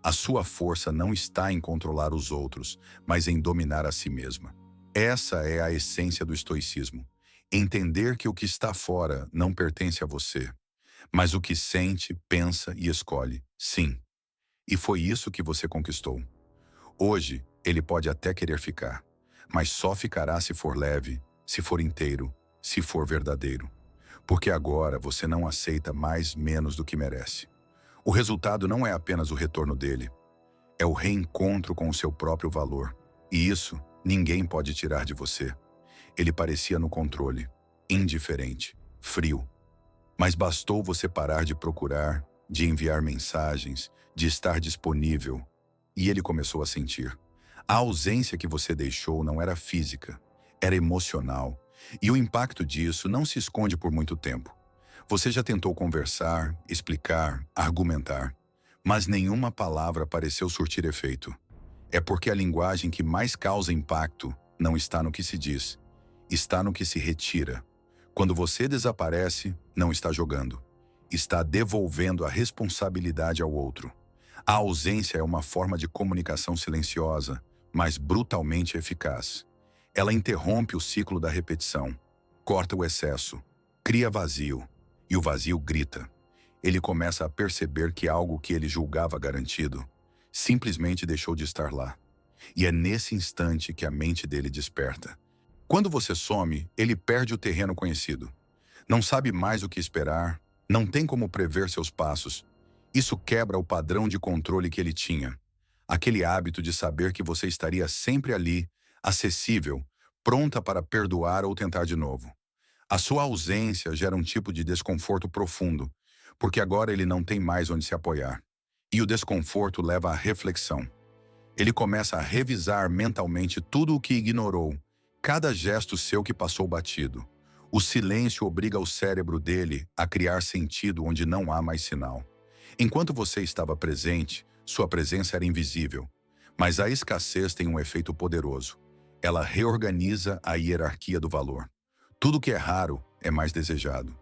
A sua força não está em controlar os outros, mas em dominar a si mesma. Essa é a essência do estoicismo. Entender que o que está fora não pertence a você, mas o que sente, pensa e escolhe, sim. E foi isso que você conquistou. Hoje, ele pode até querer ficar, mas só ficará se for leve, se for inteiro, se for verdadeiro. Porque agora você não aceita mais menos do que merece. O resultado não é apenas o retorno dele, é o reencontro com o seu próprio valor. E isso ninguém pode tirar de você. Ele parecia no controle, indiferente, frio. Mas bastou você parar de procurar, de enviar mensagens, de estar disponível, e ele começou a sentir. A ausência que você deixou não era física, era emocional, e o impacto disso não se esconde por muito tempo. Você já tentou conversar, explicar, argumentar, mas nenhuma palavra pareceu surtir efeito. É porque a linguagem que mais causa impacto não está no que se diz, está no que se retira. Quando você desaparece, não está jogando. Está devolvendo a responsabilidade ao outro. A ausência é uma forma de comunicação silenciosa, mas brutalmente eficaz. Ela interrompe o ciclo da repetição, corta o excesso, cria vazio, e o vazio grita. Ele começa a perceber que algo que ele julgava garantido simplesmente deixou de estar lá. E é nesse instante que a mente dele desperta. Quando você some, ele perde o terreno conhecido. Não sabe mais o que esperar, não tem como prever seus passos. Isso quebra o padrão de controle que ele tinha. Aquele hábito de saber que você estaria sempre ali, acessível, pronta para perdoar ou tentar de novo. A sua ausência gera um tipo de desconforto profundo, porque agora ele não tem mais onde se apoiar. E o desconforto leva à reflexão. Ele começa a revisar mentalmente tudo o que ignorou, cada gesto seu que passou batido. O silêncio obriga o cérebro dele a criar sentido onde não há mais sinal. Enquanto você estava presente, sua presença era invisível. Mas a escassez tem um efeito poderoso. Ela reorganiza a hierarquia do valor. Tudo que é raro é mais desejado.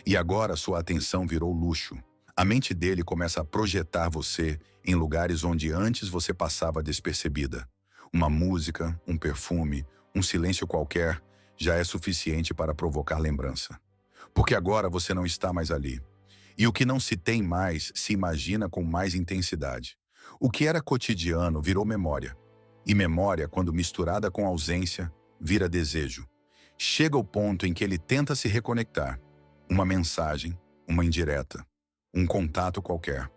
E agora sua atenção virou luxo. A mente dele começa a projetar você em lugares onde antes você passava despercebida. Uma música, um perfume, um silêncio qualquer já é suficiente para provocar lembrança. Porque agora você não está mais ali. E o que não se tem mais se imagina com mais intensidade. O que era cotidiano virou memória. E memória, quando misturada com ausência, vira desejo. Chega o ponto em que ele tenta se reconectar. Uma mensagem, uma indireta, um contato qualquer.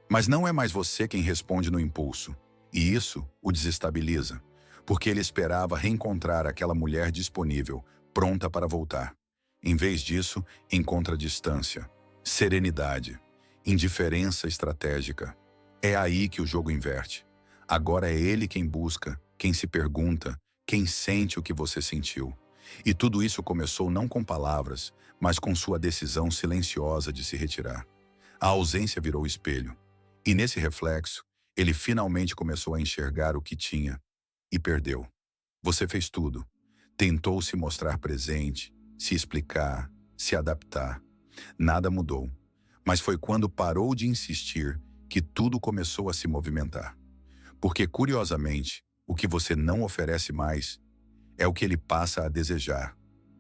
Mas não é mais você quem responde no impulso. E isso o desestabiliza, porque ele esperava reencontrar aquela mulher disponível, pronta para voltar. Em vez disso, encontra distância, serenidade, indiferença estratégica. É aí que o jogo inverte. Agora é ele quem busca, quem se pergunta, quem sente o que você sentiu. E tudo isso começou não com palavras, mas com sua decisão silenciosa de se retirar. A ausência virou espelho. E nesse reflexo, ele finalmente começou a enxergar o que tinha. E perdeu. Você fez tudo. Tentou se mostrar presente, se explicar, se adaptar. Nada mudou. Mas foi quando parou de insistir que tudo começou a se movimentar. Porque, curiosamente, o que você não oferece mais é o que ele passa a desejar.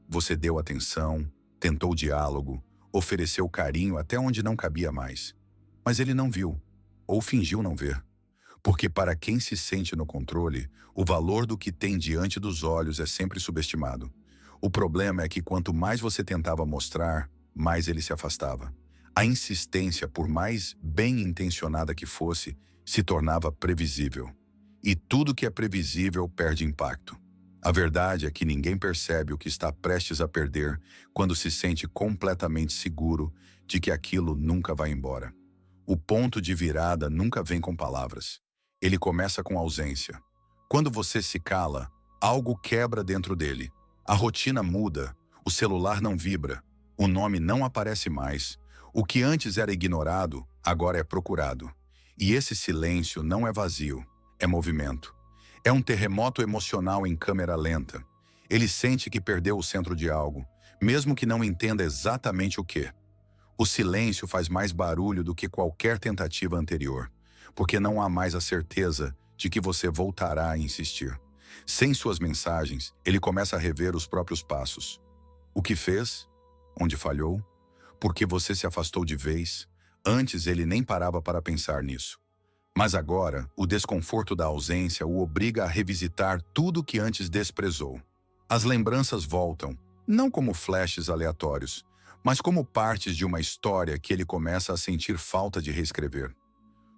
Você deu atenção, tentou diálogo, ofereceu carinho até onde não cabia mais. Mas ele não viu, ou fingiu não ver. Porque para quem se sente no controle, o valor do que tem diante dos olhos é sempre subestimado. O problema é que quanto mais você tentava mostrar, mais ele se afastava. A insistência, por mais bem intencionada que fosse, se tornava previsível. E tudo que é previsível perde impacto. A verdade é que ninguém percebe o que está prestes a perder quando se sente completamente seguro de que aquilo nunca vai embora. O ponto de virada nunca vem com palavras. Ele começa com ausência. Quando você se cala, algo quebra dentro dele. A rotina muda, o celular não vibra, o nome não aparece mais. O que antes era ignorado, agora é procurado. E esse silêncio não é vazio, é movimento. É um terremoto emocional em câmera lenta. Ele sente que perdeu o centro de algo, mesmo que não entenda exatamente o que. O silêncio faz mais barulho do que qualquer tentativa anterior, porque não há mais a certeza de que você voltará a insistir. Sem suas mensagens, ele começa a rever os próprios passos. O que fez? Onde falhou? Por que você se afastou de vez? Antes ele nem parava para pensar nisso. Mas agora, o desconforto da ausência o obriga a revisitar tudo que antes desprezou. As lembranças voltam, não como flashes aleatórios, mas como partes de uma história que ele começa a sentir falta de reescrever.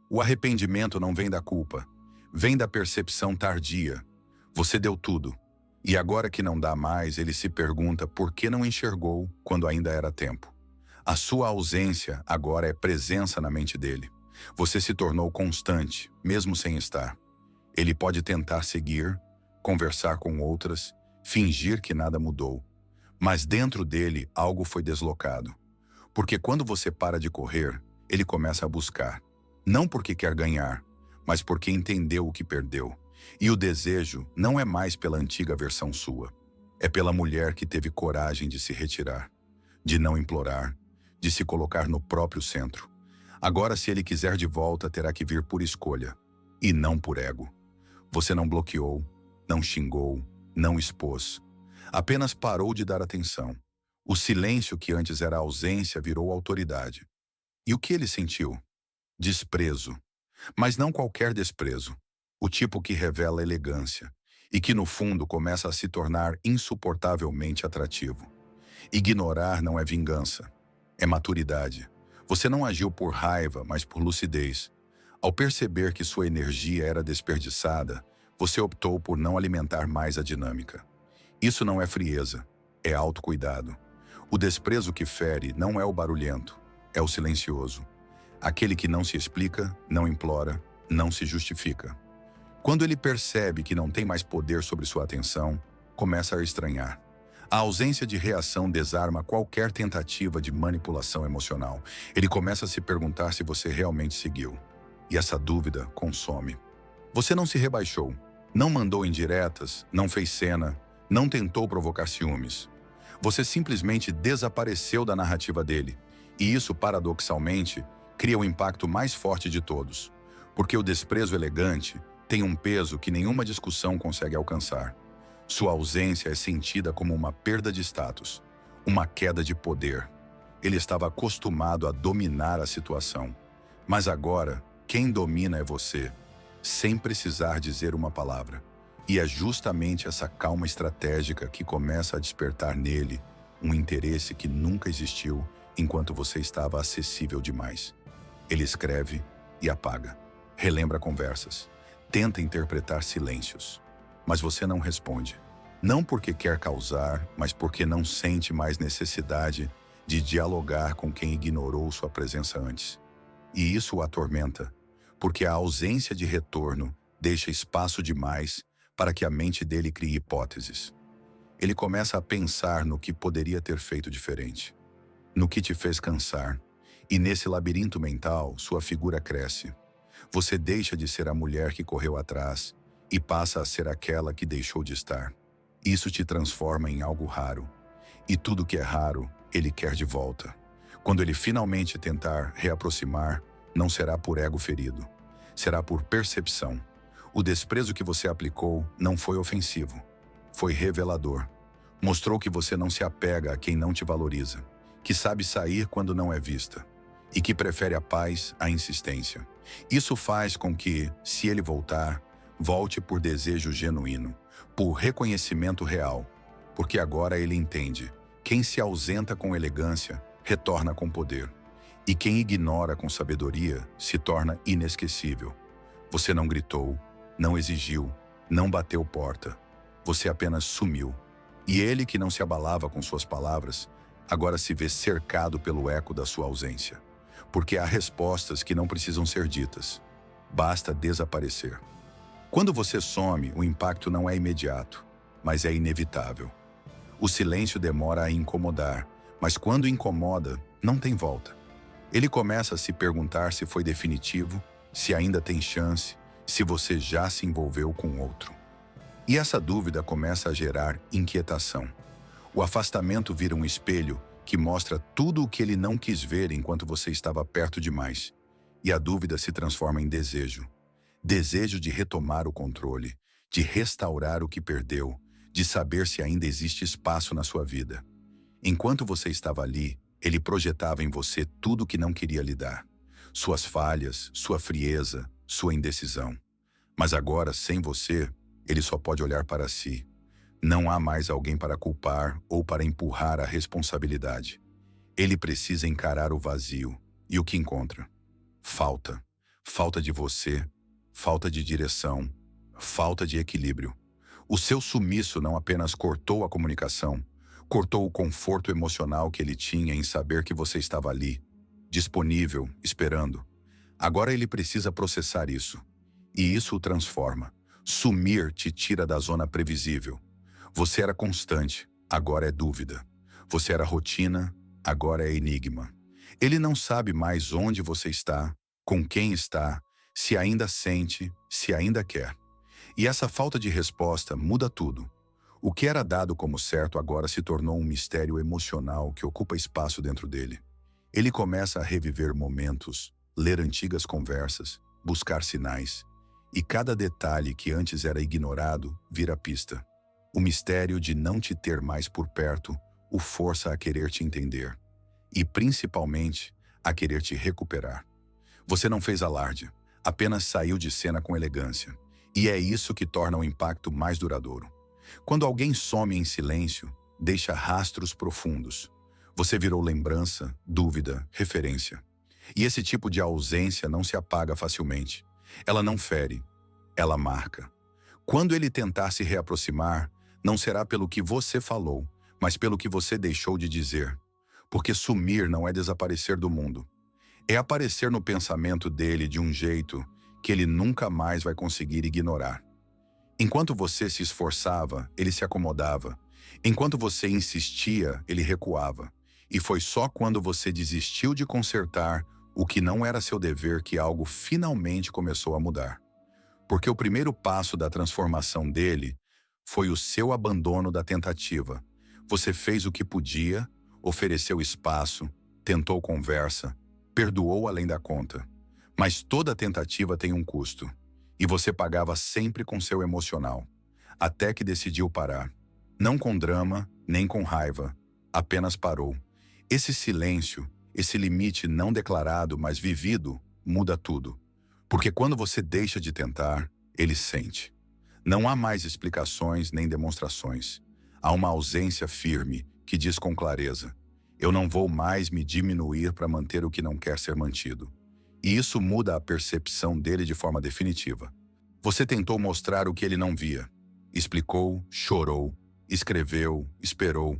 O arrependimento não vem da culpa, vem da percepção tardia. Você deu tudo, e agora que não dá mais, ele se pergunta por que não enxergou quando ainda era tempo. A sua ausência agora é presença na mente dele. Você se tornou constante, mesmo sem estar. Ele pode tentar seguir, conversar com outras, fingir que nada mudou. Mas dentro dele algo foi deslocado. Porque quando você para de correr, ele começa a buscar. Não porque quer ganhar, mas porque entendeu o que perdeu. E o desejo não é mais pela antiga versão sua. É pela mulher que teve coragem de se retirar, de não implorar, de se colocar no próprio centro. Agora, se ele quiser de volta, terá que vir por escolha, e não por ego. Você não bloqueou, não xingou, não expôs. Apenas parou de dar atenção. O silêncio que antes era ausência virou autoridade. E o que ele sentiu? Desprezo. Mas não qualquer desprezo. O tipo que revela elegância. e que no fundo começa a se tornar insuportavelmente atrativo. Ignorar não é vingança, é maturidade. Você não agiu por raiva, mas por lucidez. Ao perceber que sua energia era desperdiçada, você optou por não alimentar mais a dinâmica. Isso não é frieza, é autocuidado. O desprezo que fere não é o barulhento, é o silencioso. Aquele que não se explica, não implora, não se justifica. Quando ele percebe que não tem mais poder sobre sua atenção, começa a estranhar. A ausência de reação desarma qualquer tentativa de manipulação emocional. Ele começa a se perguntar se você realmente seguiu. E essa dúvida consome. Você não se rebaixou, não mandou indiretas, não fez cena, não tentou provocar ciúmes. Você simplesmente desapareceu da narrativa dele. E isso, paradoxalmente, cria o impacto mais forte de todos. Porque o desprezo elegante tem um peso que nenhuma discussão consegue alcançar. Sua ausência é sentida como uma perda de status, uma queda de poder. Ele estava acostumado a dominar a situação. Mas agora, quem domina é você, sem precisar dizer uma palavra. E é justamente essa calma estratégica que começa a despertar nele um interesse que nunca existiu enquanto você estava acessível demais. Ele escreve e apaga, relembra conversas, tenta interpretar silêncios. Mas você não responde. Não porque quer causar, mas porque não sente mais necessidade de dialogar com quem ignorou sua presença antes. E isso o atormenta, porque a ausência de retorno deixa espaço demais para que a mente dele crie hipóteses. Ele começa a pensar no que poderia ter feito diferente, no que te fez cansar, e nesse labirinto mental sua figura cresce. Você deixa de ser a mulher que correu atrás e passa a ser aquela que deixou de estar. Isso te transforma em algo raro. E tudo que é raro, ele quer de volta. Quando ele finalmente tentar reaproximar, não será por ego ferido. Será por percepção. O desprezo que você aplicou não foi ofensivo. Foi revelador. Mostrou que você não se apega a quem não te valoriza, que sabe sair quando não é vista, e que prefere a paz à insistência. Isso faz com que, se ele voltar, volte por desejo genuíno, por reconhecimento real, porque agora ele entende: quem se ausenta com elegância, retorna com poder, e quem ignora com sabedoria, se torna inesquecível. Você não gritou, não exigiu, não bateu porta. Você apenas sumiu. E ele, que não se abalava com suas palavras, agora se vê cercado pelo eco da sua ausência. Porque há respostas que não precisam ser ditas. Basta desaparecer. Quando você some, o impacto não é imediato, mas é inevitável. O silêncio demora a incomodar, mas quando incomoda, não tem volta. Ele começa a se perguntar se foi definitivo, se ainda tem chance, se você já se envolveu com outro. E essa dúvida começa a gerar inquietação. O afastamento vira um espelho que mostra tudo o que ele não quis ver enquanto você estava perto demais. E a dúvida se transforma em desejo. Desejo de retomar o controle, de restaurar o que perdeu, de saber se ainda existe espaço na sua vida. Enquanto você estava ali, ele projetava em você tudo o que não queria lhe dar. Suas falhas, sua frieza, sua indecisão. Mas agora, sem você, ele só pode olhar para si. Não há mais alguém para culpar ou para empurrar a responsabilidade. Ele precisa encarar o vazio. E o que encontra? Falta. Falta de você, falta de direção, falta de equilíbrio. O seu sumiço não apenas cortou a comunicação, cortou o conforto emocional que ele tinha em saber que você estava ali, disponível, esperando. Agora ele precisa processar isso. E isso o transforma. Sumir te tira da zona previsível. Você era constante, agora é dúvida. Você era rotina, agora é enigma. Ele não sabe mais onde você está, com quem está, se ainda sente, se ainda quer. E essa falta de resposta muda tudo. O que era dado como certo agora se tornou um mistério emocional que ocupa espaço dentro dele. Ele começa a reviver momentos, ler antigas conversas, buscar sinais. E cada detalhe que antes era ignorado vira pista. O mistério de não te ter mais por perto o força a querer te entender. E, principalmente, a querer te recuperar. Você não fez alarde, apenas saiu de cena com elegância. E é isso que torna o impacto mais duradouro. Quando alguém some em silêncio, deixa rastros profundos. Você virou lembrança, dúvida, referência. E esse tipo de ausência não se apaga facilmente. Ela não fere, ela marca. Quando ele tentar se reaproximar, não será pelo que você falou, mas pelo que você deixou de dizer. Porque sumir não é desaparecer do mundo. É aparecer no pensamento dele de um jeito que ele nunca mais vai conseguir ignorar. Enquanto você se esforçava, ele se acomodava. Enquanto você insistia, ele recuava. E foi só quando você desistiu de consertar o que não era seu dever que algo finalmente começou a mudar. Porque o primeiro passo da transformação dele foi o seu abandono da tentativa. Você fez o que podia, ofereceu espaço, tentou conversa, perdoou além da conta. Mas toda tentativa tem um custo. E você pagava sempre com seu emocional. Até que decidiu parar. Não com drama, nem com raiva. Apenas parou. Esse silêncio, esse limite não declarado, mas vivido, muda tudo. Porque quando você deixa de tentar, ele sente. Não há mais explicações nem demonstrações. Há uma ausência firme que diz com clareza: eu não vou mais me diminuir para manter o que não quer ser mantido. E isso muda a percepção dele de forma definitiva. Você tentou mostrar o que ele não via. Explicou, chorou, escreveu, esperou.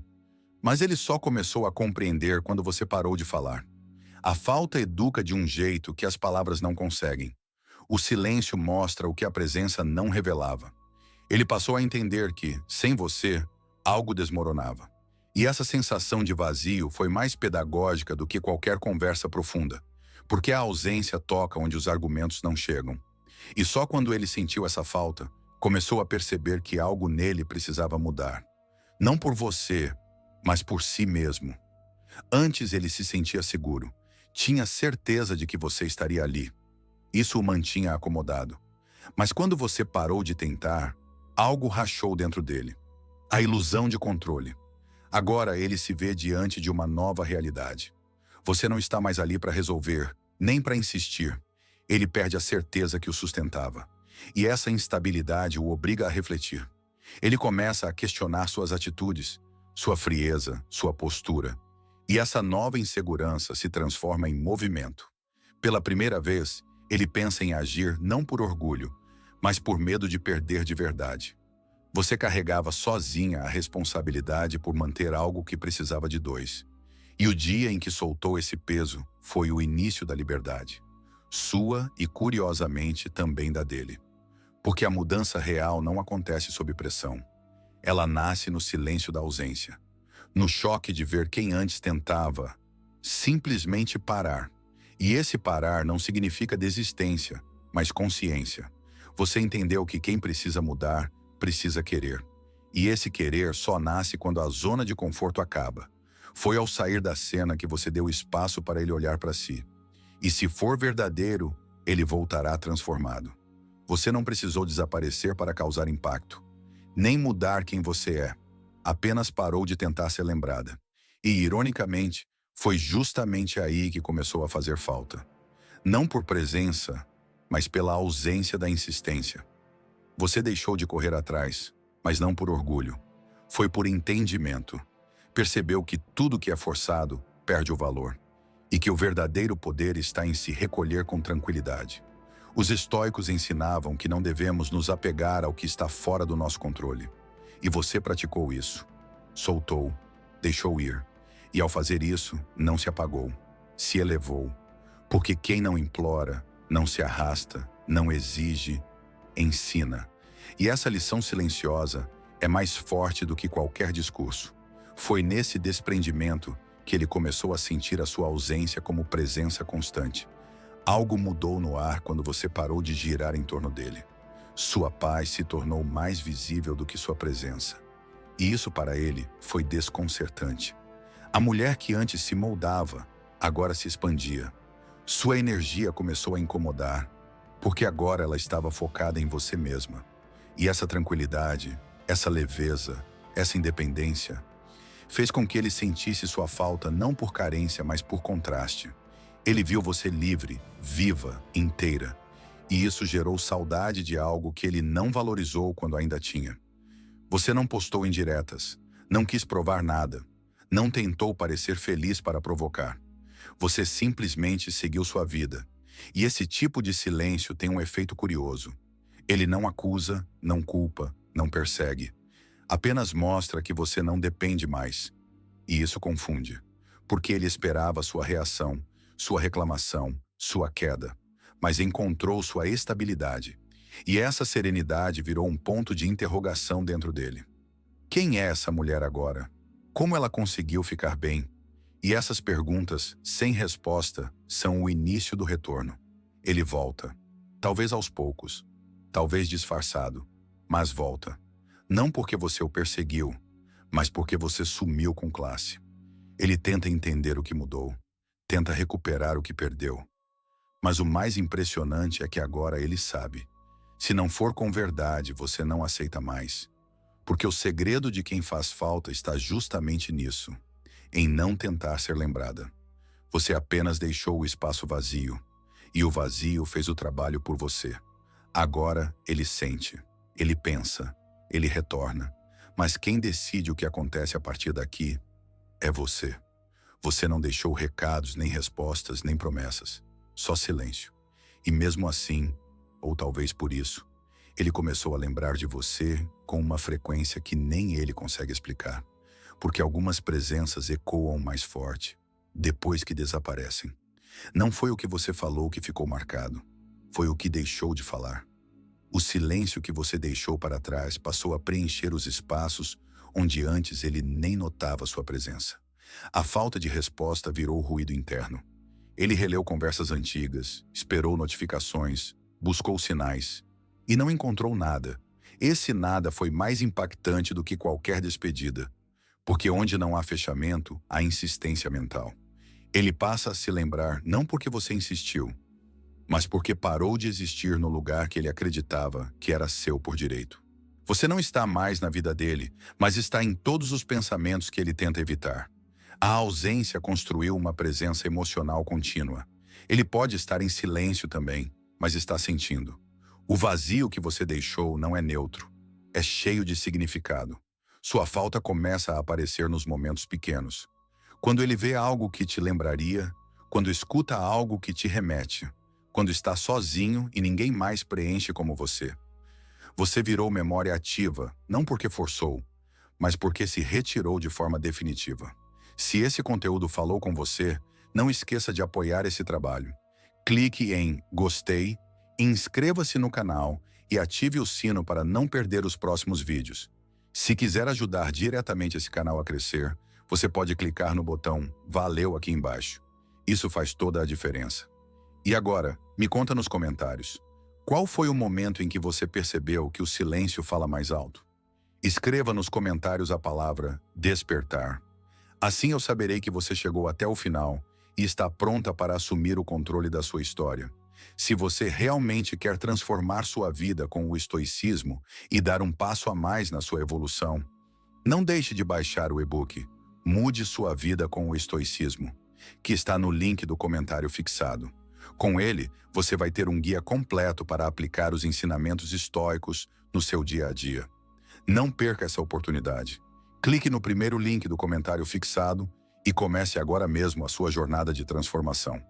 Mas ele só começou a compreender quando você parou de falar. A falta educa de um jeito que as palavras não conseguem. O silêncio mostra o que a presença não revelava. Ele passou a entender que, sem você, algo desmoronava. E essa sensação de vazio foi mais pedagógica do que qualquer conversa profunda. Porque a ausência toca onde os argumentos não chegam. E só quando ele sentiu essa falta, começou a perceber que algo nele precisava mudar. Não por você, mas por si mesmo. Antes ele se sentia seguro. Tinha certeza de que você estaria ali. Isso o mantinha acomodado. Mas quando você parou de tentar, algo rachou dentro dele. A ilusão de controle. Agora ele se vê diante de uma nova realidade. Você não está mais ali para resolver, nem para insistir. Ele perde a certeza que o sustentava. E essa instabilidade o obriga a refletir. Ele começa a questionar suas atitudes, sua frieza, sua postura. E essa nova insegurança se transforma em movimento. Pela primeira vez, ele pensa em agir não por orgulho, mas por medo de perder de verdade. Você carregava sozinha a responsabilidade por manter algo que precisava de dois. E o dia em que soltou esse peso foi o início da liberdade. Sua e, curiosamente, também da dele. Porque a mudança real não acontece sob pressão. Ela nasce no silêncio da ausência. No choque de ver quem antes tentava simplesmente parar. E esse parar não significa desistência, mas consciência. Você entendeu que quem precisa mudar, precisa querer. E esse querer só nasce quando a zona de conforto acaba. Foi ao sair da cena que você deu espaço para ele olhar para si. E se for verdadeiro, ele voltará transformado. Você não precisou desaparecer para causar impacto, nem mudar quem você é. Apenas parou de tentar ser lembrada. E, ironicamente, foi justamente aí que começou a fazer falta. Não por presença, mas pela ausência da insistência. Você deixou de correr atrás, mas não por orgulho. Foi por entendimento. Percebeu que tudo que é forçado perde o valor. E que o verdadeiro poder está em se recolher com tranquilidade. Os estoicos ensinavam que não devemos nos apegar ao que está fora do nosso controle. E você praticou isso. Soltou, deixou ir. E ao fazer isso, não se apagou, se elevou. Porque quem não implora, não se arrasta, não exige, ensina. E essa lição silenciosa é mais forte do que qualquer discurso. Foi nesse desprendimento que ele começou a sentir a sua ausência como presença constante. Algo mudou no ar quando você parou de girar em torno dele. Sua paz se tornou mais visível do que sua presença. E isso para ele foi desconcertante. A mulher que antes se moldava, agora se expandia. Sua energia começou a incomodar, porque agora ela estava focada em você mesma. E essa tranquilidade, essa leveza, essa independência, fez com que ele sentisse sua falta não por carência, mas por contraste. Ele viu você livre, viva, inteira. E isso gerou saudade de algo que ele não valorizou quando ainda tinha. Você não postou indiretas, não quis provar nada, não tentou parecer feliz para provocar. Você simplesmente seguiu sua vida. E esse tipo de silêncio tem um efeito curioso. Ele não acusa, não culpa, não persegue. Apenas mostra que você não depende mais. E isso confunde, porque ele esperava sua reação, sua reclamação, sua queda, mas encontrou sua estabilidade. E essa serenidade virou um ponto de interrogação dentro dele. Quem é essa mulher agora? Como ela conseguiu ficar bem? E essas perguntas, sem resposta, são o início do retorno. Ele volta. Talvez aos poucos. Talvez disfarçado. Mas volta. Não porque você o perseguiu, mas porque você sumiu com classe. Ele tenta entender o que mudou. Tenta recuperar o que perdeu. Mas o mais impressionante é que agora ele sabe. Se não for com verdade, você não aceita mais. Porque o segredo de quem faz falta está justamente nisso. Em não tentar ser lembrada. Você apenas deixou o espaço vazio, e o vazio fez o trabalho por você. Agora ele sente, ele pensa, ele retorna, mas quem decide o que acontece a partir daqui é você. Você não deixou recados, nem respostas, nem promessas, só silêncio. E mesmo assim, ou talvez por isso, ele começou a lembrar de você com uma frequência que nem ele consegue explicar. Porque algumas presenças ecoam mais forte, depois que desaparecem. Não foi o que você falou que ficou marcado, foi o que deixou de falar. O silêncio que você deixou para trás passou a preencher os espaços onde antes ele nem notava sua presença. A falta de resposta virou ruído interno. Ele releu conversas antigas, esperou notificações, buscou sinais e não encontrou nada. Esse nada foi mais impactante do que qualquer despedida. Porque onde não há fechamento, há insistência mental. Ele passa a se lembrar não porque você insistiu, mas porque parou de existir no lugar que ele acreditava que era seu por direito. Você não está mais na vida dele, mas está em todos os pensamentos que ele tenta evitar. A ausência construiu uma presença emocional contínua. Ele pode estar em silêncio também, mas está sentindo. O vazio que você deixou não é neutro, é cheio de significado. Sua falta começa a aparecer nos momentos pequenos. Quando ele vê algo que te lembraria, quando escuta algo que te remete, quando está sozinho e ninguém mais preenche como você. Você virou memória ativa, não porque forçou, mas porque se retirou de forma definitiva. Se esse conteúdo falou com você, não esqueça de apoiar esse trabalho. Clique em gostei, inscreva-se no canal e ative o sino para não perder os próximos vídeos. Se quiser ajudar diretamente esse canal a crescer, você pode clicar no botão Valeu aqui embaixo. Isso faz toda a diferença. E agora, me conta nos comentários. Qual foi o momento em que você percebeu que o silêncio fala mais alto? Escreva nos comentários a palavra despertar. Assim eu saberei que você chegou até o final e está pronta para assumir o controle da sua história. Se você realmente quer transformar sua vida com o estoicismo e dar um passo a mais na sua evolução, não deixe de baixar o e-book Mude Sua Vida com o Estoicismo, que está no link do comentário fixado. Com ele, você vai ter um guia completo para aplicar os ensinamentos estoicos no seu dia a dia. Não perca essa oportunidade. Clique no primeiro link do comentário fixado e comece agora mesmo a sua jornada de transformação.